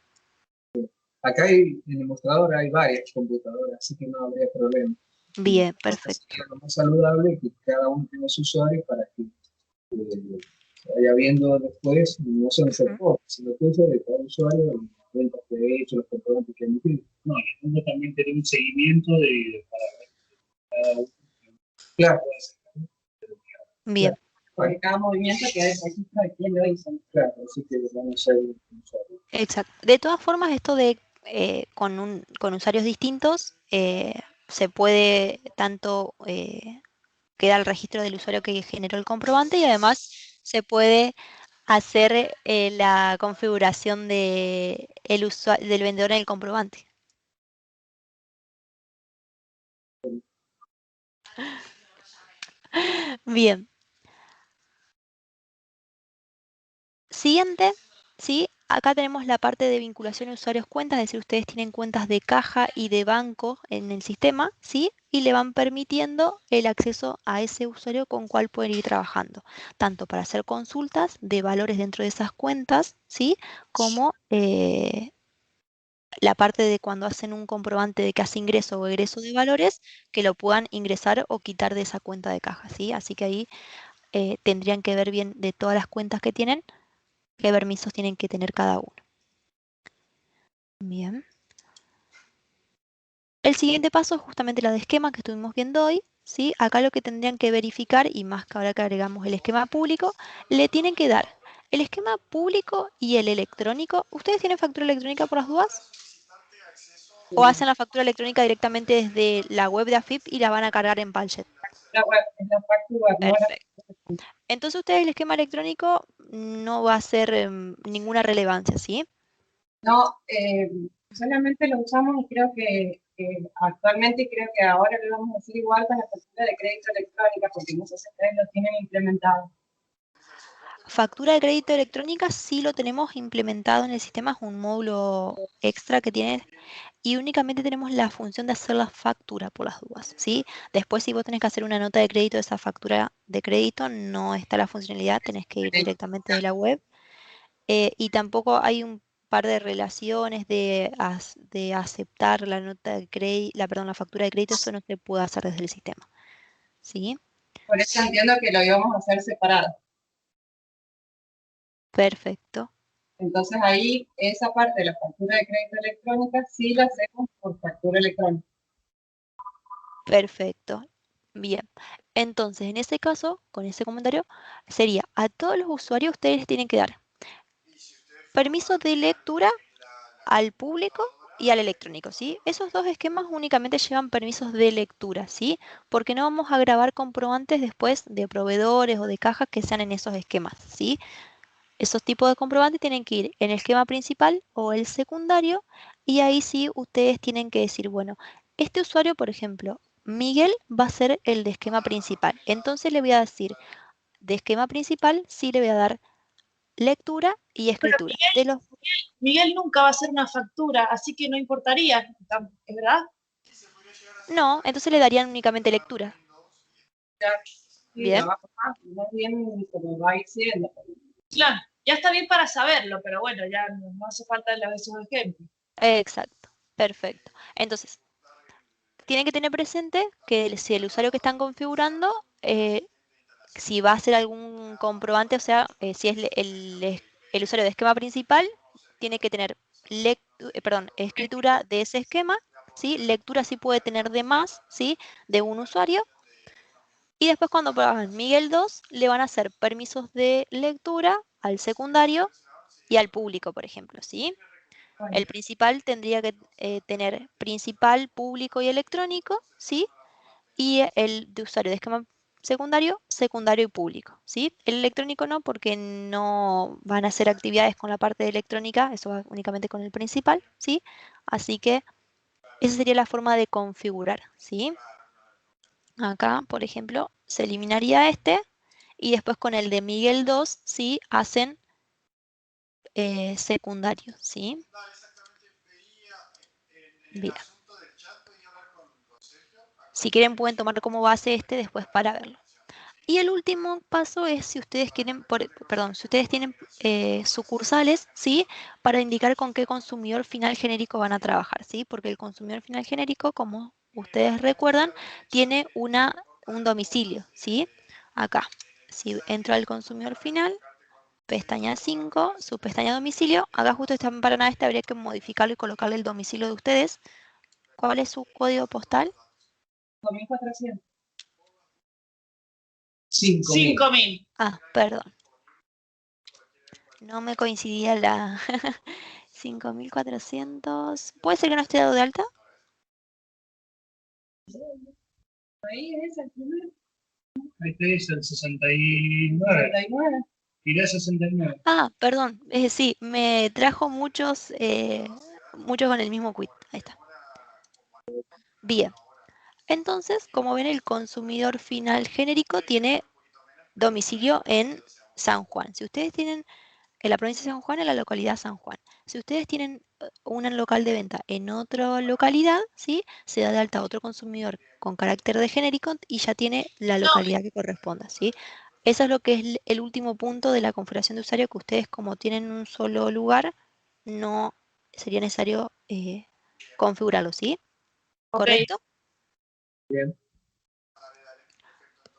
Acá en el mostrador hay varias computadoras, así que no habría problema. Bien, perfecto. Sería lo más saludable que cada uno tenga su usuario para que se vaya viendo después, no solo se reporte, sino que de cada usuario, las cuentas que ha hecho, los comprobantes que ha emitido. No, y uno también tiene un seguimiento para ver cada uno. Claro. Bien. Porque cada movimiento queda el registro de quién lo hizo. Claro, así que vamos a ser un usuario. Exacto. De todas formas, esto de con usuarios distintos, se puede tanto queda el registro del usuario que generó el comprobante y además se puede hacer la configuración del vendedor en el comprobante. Bien. Siguiente, ¿sí? Acá tenemos la parte de vinculación de usuarios-cuentas, es decir, ustedes tienen cuentas de caja y de banco en el sistema, ¿sí? Y le van permitiendo el acceso a ese usuario con cual pueden ir trabajando, tanto para hacer consultas de valores dentro de esas cuentas, ¿sí? Como la parte de cuando hacen un comprobante de que hace ingreso o egreso de valores, que lo puedan ingresar o quitar de esa cuenta de caja, ¿sí? Así que ahí tendrían que ver bien de todas las cuentas que tienen, qué permisos tienen que tener cada uno. Bien. El siguiente paso es justamente la de esquema que estuvimos viendo hoy, ¿sí? Acá lo que tendrían que verificar, y más que ahora que agregamos el esquema público, le tienen que dar el esquema público y el electrónico. ¿Ustedes tienen factura electrónica por las dudas? ¿O hacen la factura electrónica directamente desde la web de AFIP y la van a cargar en Paljet? La web, es la factura, no la Perfecto. Entonces ustedes el esquema electrónico no va a ser ninguna relevancia, ¿sí? No, solamente lo usamos y creo que actualmente creo que ahora lo vamos a hacer igual con la factura de crédito electrónica, porque no sé si ustedes lo tienen implementado. Factura de crédito electrónica sí lo tenemos implementado en el sistema, es un módulo extra que tiene y únicamente tenemos la función de hacer la factura por las dudas, ¿sí? Después si vos tenés que hacer una nota de crédito de esa factura de crédito, no está la funcionalidad, tenés que ir directamente de la web. Y tampoco hay un par de relaciones de aceptar la nota de crédito, la factura de crédito, eso no se puede hacer desde el sistema, ¿sí? Por eso entiendo que lo íbamos a hacer separado. Perfecto. Entonces ahí esa parte de la factura de crédito electrónica sí la hacemos por factura electrónica. Perfecto. Bien. Entonces, en ese caso, con ese comentario, sería a todos los usuarios ustedes tienen que dar permiso de lectura al público y al electrónico, ¿sí? Esos dos esquemas únicamente llevan permisos de lectura, ¿sí? Porque no vamos a grabar comprobantes después de proveedores o de cajas que sean en esos esquemas, ¿sí? Esos tipos de comprobantes tienen que ir en el esquema principal o el secundario y ahí sí ustedes tienen que decir, bueno, este usuario, por ejemplo, Miguel va a ser el de esquema principal. Entonces le voy a decir, de esquema principal sí le voy a dar lectura y Pero escritura. De los... Miguel nunca va a hacer una factura, así que no importaría, ¿es verdad? No, entonces le darían únicamente lectura. Sí, Bien. más bien como va a ir siendo. Claro, ya está bien para saberlo, pero bueno, ya no hace falta esos ejemplos. Exacto. Perfecto. Entonces, tienen que tener presente que si el usuario que están configurando, si va a hacer algún comprobante, o sea, si es el usuario de esquema principal, tiene que tener escritura de ese esquema, ¿sí? Lectura sí puede tener de más, ¿sí? De un usuario. Y después cuando pongan Miguel 2, le van a hacer permisos de lectura al secundario y al público, por ejemplo, ¿sí? Bueno, El principal tendría que tener principal, público y electrónico, ¿sí? Y el de usuario de esquema secundario, secundario y público, ¿sí? El electrónico no, porque no van a hacer actividades con la parte de electrónica, eso va únicamente con el principal, ¿sí? Así que esa sería la forma de configurar, ¿sí? Acá, por ejemplo, se eliminaría este y después con el de Miguel 2, ¿sí? Hacen secundario, ¿sí? Bien. Si quieren pueden tomar como base este después para verlo. Y el último paso es si ustedes quieren, si ustedes tienen sucursales, ¿sí? Para indicar con qué consumidor final genérico van a trabajar, ¿sí? Porque el consumidor final genérico, como ustedes recuerdan, tiene un domicilio, ¿sí? Acá, si entro al consumidor final, pestaña 5, su pestaña domicilio, acá justo esta empanada esta habría que modificarlo y colocarle el domicilio de ustedes. ¿Cuál es su código postal? 2.400. 5.000. Ah, perdón. No me coincidía la 5.400. ¿Puede ser que no esté dado de alta? Ahí es el primero. Ahí te dice el 69. 39. Tiré 69. Ah, perdón. Sí, me trajo muchos con el mismo quit. Ahí está. Bien. Entonces, como ven, el consumidor final genérico tiene domicilio en San Juan. Si ustedes tienen en la provincia de San Juan, en la localidad San Juan. Si ustedes tienen un local de venta en otra localidad, ¿sí? Se da de alta a otro consumidor con carácter de genérico y ya tiene la localidad que corresponda, ¿sí? Eso es lo que es el último punto de la configuración de usuario, que ustedes como tienen un solo lugar, no sería necesario configurarlo, ¿sí? Okay. ¿Correcto? Bien.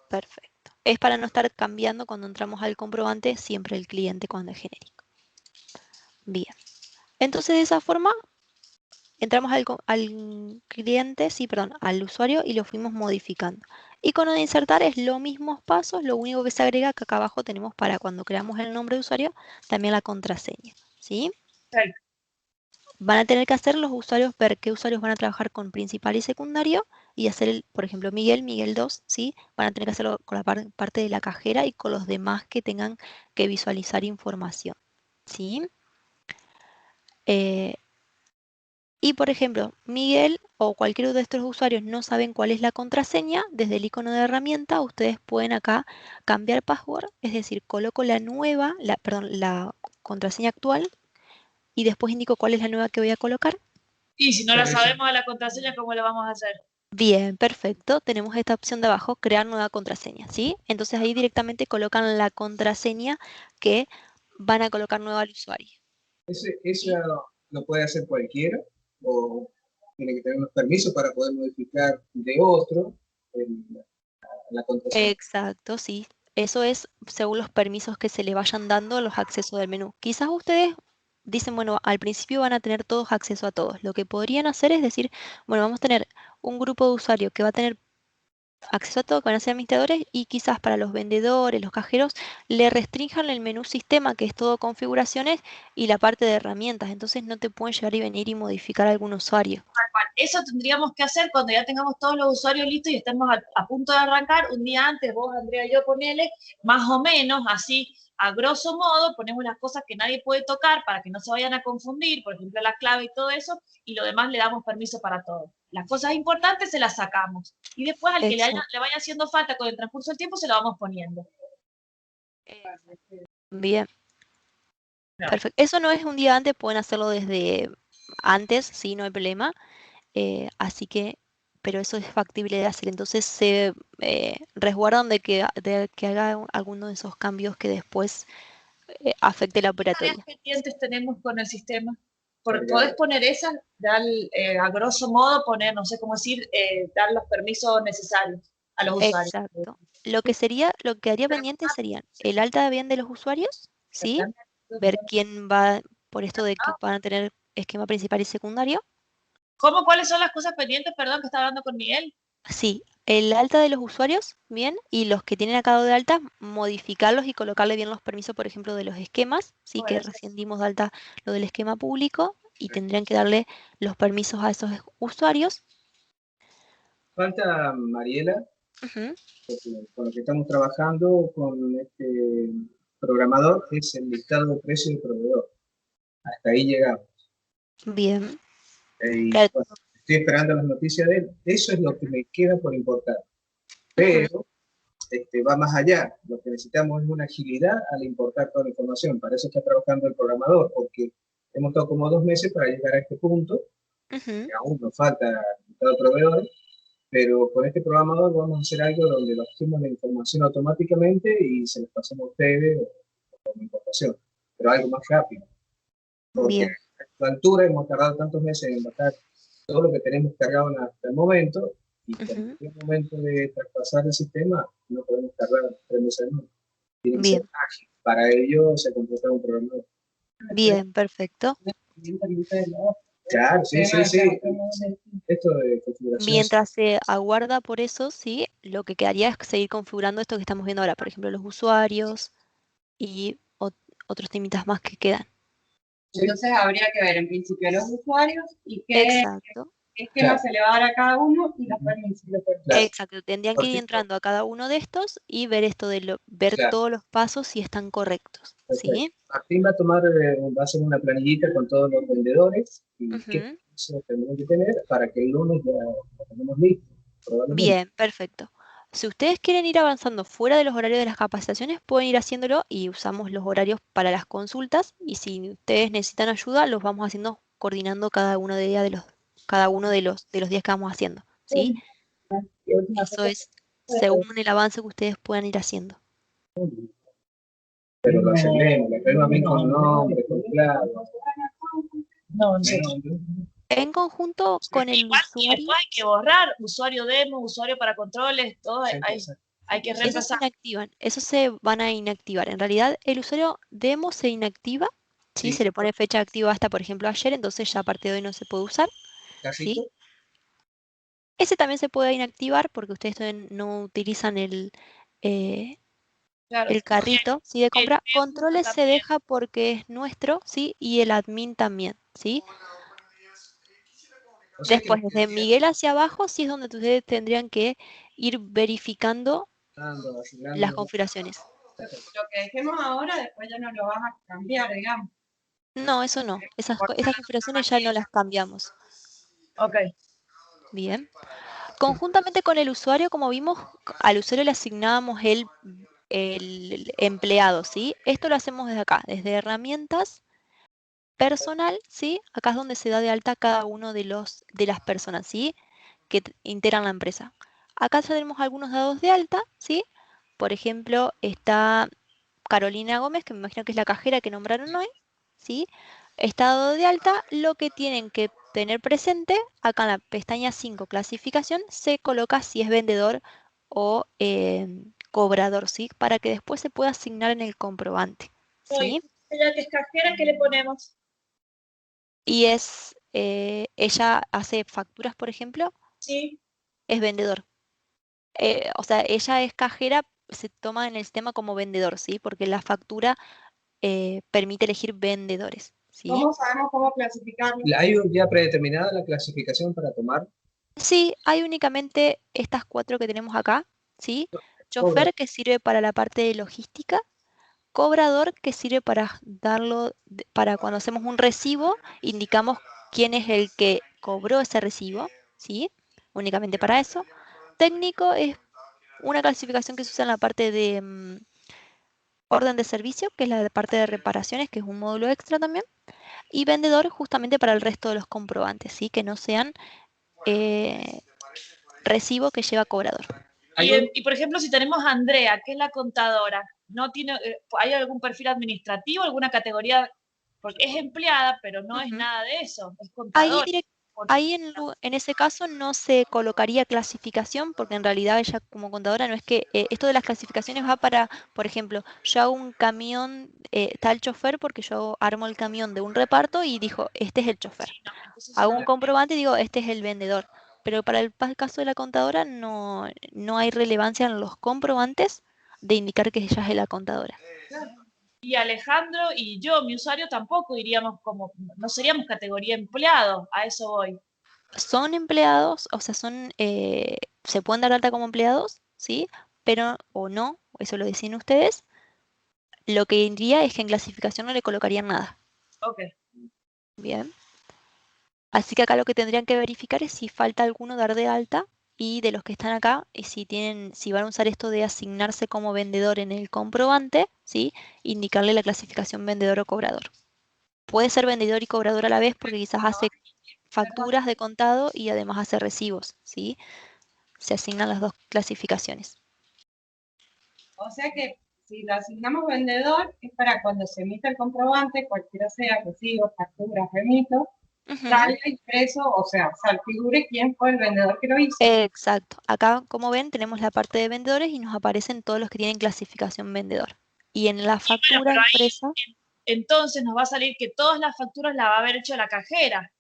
Perfecto. Es para no estar cambiando cuando entramos al comprobante siempre el cliente cuando es genérico. Bien. Entonces de esa forma entramos al cliente, sí, perdón, al usuario y lo fuimos modificando. Y con lo de insertar es los mismos pasos, lo único que se agrega que acá abajo tenemos para cuando creamos el nombre de usuario, también la contraseña, ¿sí? Perfecto. Van a tener que hacer los usuarios, ver qué usuarios van a trabajar con principal y secundario y hacer, por ejemplo, Miguel 2, ¿sí? Van a tener que hacerlo con la parte de la cajera y con los demás que tengan que visualizar información, ¿sí? Eh, y por ejemplo, Miguel o cualquiera de estos usuarios no saben cuál es la contraseña, desde el icono de herramienta ustedes pueden acá cambiar password, es decir, coloco la contraseña actual y después indico cuál es la nueva que voy a colocar. Y si no la sabemos a la contraseña, ¿cómo la vamos a hacer? Bien, perfecto. Tenemos esta opción de abajo, crear nueva contraseña, ¿sí? Entonces ahí directamente colocan la contraseña que van a colocar nueva al usuario. ¿Eso lo puede hacer cualquiera? ¿O tiene que tener unos permisos para poder modificar de otro la contraseña? Exacto, sí. Eso es según los permisos que se le vayan dando los accesos del menú. Quizás ustedes dicen, bueno, al principio van a tener todos acceso a todos. Lo que podrían hacer es decir, bueno, vamos a tener un grupo de usuarios que va a tener acceso a todo, que van a ser administradores, y quizás para los vendedores, los cajeros, le restrinjan el menú sistema, que es todo configuraciones, y la parte de herramientas. Entonces no te pueden llegar y venir y modificar algún usuario. Eso tendríamos que hacer cuando ya tengamos todos los usuarios listos y estemos a punto de arrancar. Un día antes, vos, Andrea y yo, ponele, más o menos, así, a grosso modo, ponemos las cosas que nadie puede tocar para que no se vayan a confundir, por ejemplo, la clave y todo eso, y lo demás le damos permiso para todo. Las cosas importantes se las sacamos. Y después al que le vaya haciendo falta con el transcurso del tiempo, se lo vamos poniendo. Bien. Perfecto. Eso no es un día antes, pueden hacerlo desde antes, sí, no hay problema. Así que, pero eso es factible de hacer. Entonces se resguardan de que haga alguno de esos cambios que después afecte la ¿Qué operatoria. tareas pendientes tenemos con el sistema? Podés poner esas, dar a grosso modo, poner, no sé cómo decir, dar los permisos necesarios a los usuarios. Exacto. Lo que haría pendiente serían el alta bien de los usuarios, ¿sí? Ver quién va, por esto de que van a tener esquema principal y secundario. ¿Cómo? ¿Cuáles son las cosas pendientes? Perdón, que estaba hablando con Miguel. Sí, el alta de los usuarios, bien, y los que tienen acá de alta, modificarlos y colocarle bien los permisos, por ejemplo, de los esquemas, sí, que recién dimos de alta lo del esquema público, y tendrían que darle los permisos a esos usuarios. Falta, Mariela, Ujú. con lo que estamos trabajando con este programador, es el listado de precios de proveedor. Hasta ahí llegamos. Bien. Bueno, estoy esperando las noticias de él. Eso es lo que me queda por importar. Pero va más allá. Lo que necesitamos es una agilidad al importar toda la información. Para eso está trabajando el programador, porque hemos estado como 2 meses para llegar a este punto. Que aún nos falta listado de proveedores, pero con este programador vamos a hacer algo donde bajemos la información automáticamente y se les pasemos a ustedes con importación, pero algo más rápido. Porque Bien. a esta altura hemos tardado tantos meses en bajar todo lo que tenemos cargado hasta el momento, y en el momento de traspasar el sistema no podemos tardar 3 meses más. Tiene que ser ágil. Para ello se contrata un programador. Bien, perfecto. Claro, sí. Esto de configuración. Mientras se aguarda por eso, sí, lo que quedaría es seguir configurando esto que estamos viendo ahora, por ejemplo, los usuarios y otros temitas más que quedan. Entonces habría que ver en principio los usuarios y qué esquema se le va a dar a cada uno y los permisos. Exacto, tendrían que ir entrando a cada uno de estos y ver esto de ver todos los pasos si están correctos. ¿Sí? Martín va a hacer una planillita con todos los vendedores y qué permisos tendrían que tener para que el lunes ya lo tengamos listo. Bien, perfecto. Si ustedes quieren ir avanzando fuera de los horarios de las capacitaciones, pueden ir haciéndolo y usamos los horarios para las consultas. Y si ustedes necesitan ayuda, los vamos haciendo coordinando cada uno de los días que vamos haciendo. ¿Sí? Eso es según el avance que ustedes puedan ir haciendo. Pero lo arreglemos bien con nombre, con clave. No. En conjunto con el usuario. Después hay que borrar usuario demo, usuario para controles, todo hay que reemplazar. Eso se van a inactivar. En realidad, el usuario demo se inactiva. ¿Sí? Se le pone fecha activa hasta, por ejemplo, ayer, entonces ya a partir de hoy no se puede usar. ¿Sí? Ese también se puede inactivar porque ustedes todavía no utilizan el carrito de compra. Controles se deja porque es nuestro, ¿sí? Y el admin también, ¿sí? O sea que Después, lo que desde decía, Miguel hacia abajo, sí es donde ustedes tendrían que ir verificando las asignando, configuraciones. Lo que dejemos ahora, después ya no lo vas a cambiar, digamos. No, eso no. Esas Cortar configuraciones ya no las cambiamos. Ok. Bien. Conjuntamente con el usuario, como vimos, al usuario le asignábamos el empleado, ¿sí? Esto lo hacemos desde acá, desde herramientas, personal, ¿sí? Acá es donde se da de alta cada uno de las personas, ¿sí? Que integran la empresa. Acá ya tenemos algunos dados de alta, ¿sí? Por ejemplo, está Carolina Gómez, que me imagino que es la cajera que nombraron hoy, ¿sí? Está dado de alta. Lo que tienen que tener presente, acá en la pestaña 5, clasificación, se coloca si es vendedor o cobrador, ¿sí? Para que después se pueda asignar en el comprobante, Hoy, ¿sí? ella que es cajera, ¿qué le ponemos? Y ella hace facturas, por ejemplo, Sí. es vendedor. O sea, ella es cajera, se toma en el sistema como vendedor, ¿sí? Porque la factura permite elegir vendedores, ¿sí? ¿Cómo sabemos cómo clasificarlo? ¿hay ya predeterminada la clasificación para tomar? Sí, hay únicamente estas 4 que tenemos acá, ¿sí? Cobra. Chofer, que sirve para la parte de logística. Cobrador, que sirve para para cuando hacemos un recibo, indicamos quién es el que cobró ese recibo, ¿sí? Únicamente para eso. Técnico es una clasificación que se usa en la parte de orden de servicio, que es la parte de reparaciones, que es un módulo extra también. Y vendedor justamente para el resto de los comprobantes, ¿sí? Que no sean eh, recibo que lleva cobrador. Y, por ejemplo, si tenemos a Andrea, que es la contadora, ¿no tiene, ¿hay algún perfil administrativo, alguna categoría? Porque es empleada, pero no es Ujú. nada de eso, es Ahí, contadora. ahí en ese caso no se colocaría clasificación, porque en realidad ella como contadora no es que esto de las clasificaciones va para, por ejemplo, yo hago un camión, está el chofer porque yo armo el camión de un reparto y dijo, este es el chofer. Sí, no, entonces Hago no. un comprobante y digo, este es el vendedor. Pero para el caso de la contadora no hay relevancia en los comprobantes de indicar que ella es la contadora. Claro. Y Alejandro y yo, mi usuario, tampoco iríamos como, no seríamos categoría empleado, a eso voy. Son empleados, o sea, se pueden dar de alta como empleados, ¿sí? Pero, o no, eso lo deciden ustedes. Lo que diría es que en clasificación no le colocarían nada. Ok. Bien. Así que acá lo que tendrían que verificar es si falta alguno dar de alta y de los que están acá, y si van a usar esto de asignarse como vendedor en el comprobante, ¿sí? Indicarle la clasificación vendedor o cobrador. Puede ser vendedor y cobrador a la vez porque quizás hace facturas de contado y además hace recibos, ¿sí? Se asignan las dos clasificaciones. O sea que si lo asignamos vendedor, es para cuando se emita el comprobante, cualquiera sea, recibo, factura, remito, Ujú. salga impreso, o sea, figure quién fue el vendedor que lo hizo. Exacto. Acá, como ven, tenemos la parte de vendedores y nos aparecen todos los que tienen clasificación vendedor. Y en la Y bueno, factura pero impresa, ahí entonces nos va a salir que todas las facturas las va a haber hecho la cajera,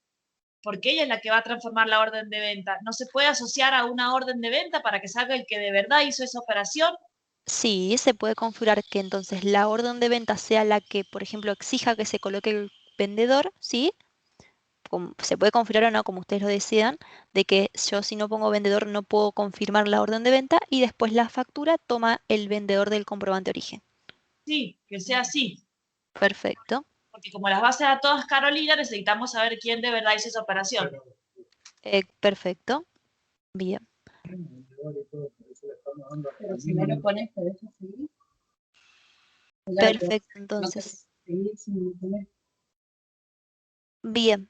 porque ella es la que va a transformar la orden de venta. No se puede asociar a una orden de venta para que salga el que de verdad hizo esa operación. sí, se puede configurar que entonces la orden de venta sea la que, por ejemplo, exija que se coloque el vendedor, ¿sí? Se puede configurar o no, como ustedes lo decidan, de que yo si no pongo vendedor no puedo confirmar la orden de venta y después la factura toma el vendedor del comprobante origen. Sí, que sea así. Perfecto. Porque como las bases a todas Carolina, necesitamos saber quién de verdad hizo esa operación. Perfecto. Bien. Pero si no lo pones, te deja seguir. Perfecto, No entonces. seguir sin poner. Bien.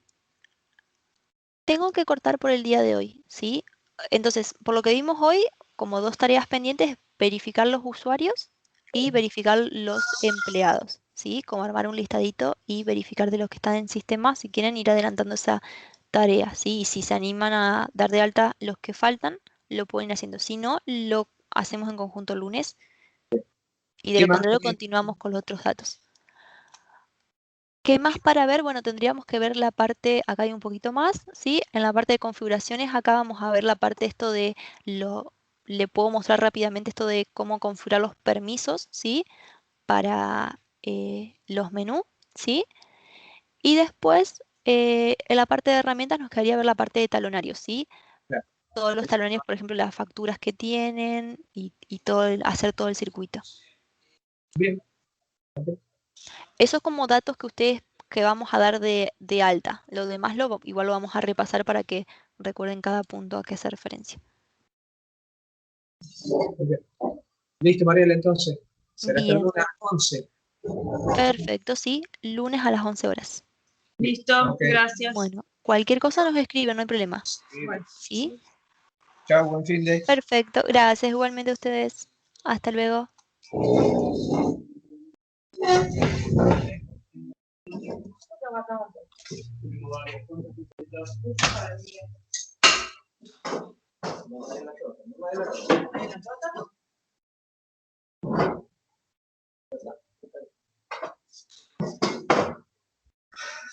Tengo que cortar por el día de hoy, ¿sí? Entonces, por lo que vimos hoy, como dos tareas pendientes, verificar los usuarios y verificar los empleados, ¿sí? Como armar un listadito y verificar de los que están en sistema, si quieren ir adelantando esa tarea, ¿sí? Y si se animan a dar de alta los que faltan, lo pueden ir haciendo. Si no, lo hacemos en conjunto el lunes y de ¿Qué lo más? contrario continuamos con los otros datos. ¿Qué más para ver? Bueno, tendríamos que ver la parte, acá hay un poquito más, ¿sí? En la parte de configuraciones, acá vamos a ver la parte esto de le puedo mostrar rápidamente esto de cómo configurar los permisos, ¿sí? Para los menús, ¿sí? Y después En la parte de herramientas nos quedaría ver la parte de talonarios, ¿sí? Claro. Todos los talonarios, por ejemplo, las facturas que tienen y hacer todo el circuito. Bien. Eso es como datos que ustedes que vamos a dar de alta. Lo demás igual lo vamos a repasar para que recuerden cada punto a qué hace referencia. Okay. Listo, Mariela, entonces. Será hasta el Bien. lunes a las 11. Perfecto, sí. Lunes a las 11 horas. Listo, Okay. gracias. Bueno, cualquier cosa nos escriben, no hay problema. Bueno. ¿Sí? Chao, buen fin de. Perfecto. Gracias igualmente a ustedes. Hasta luego.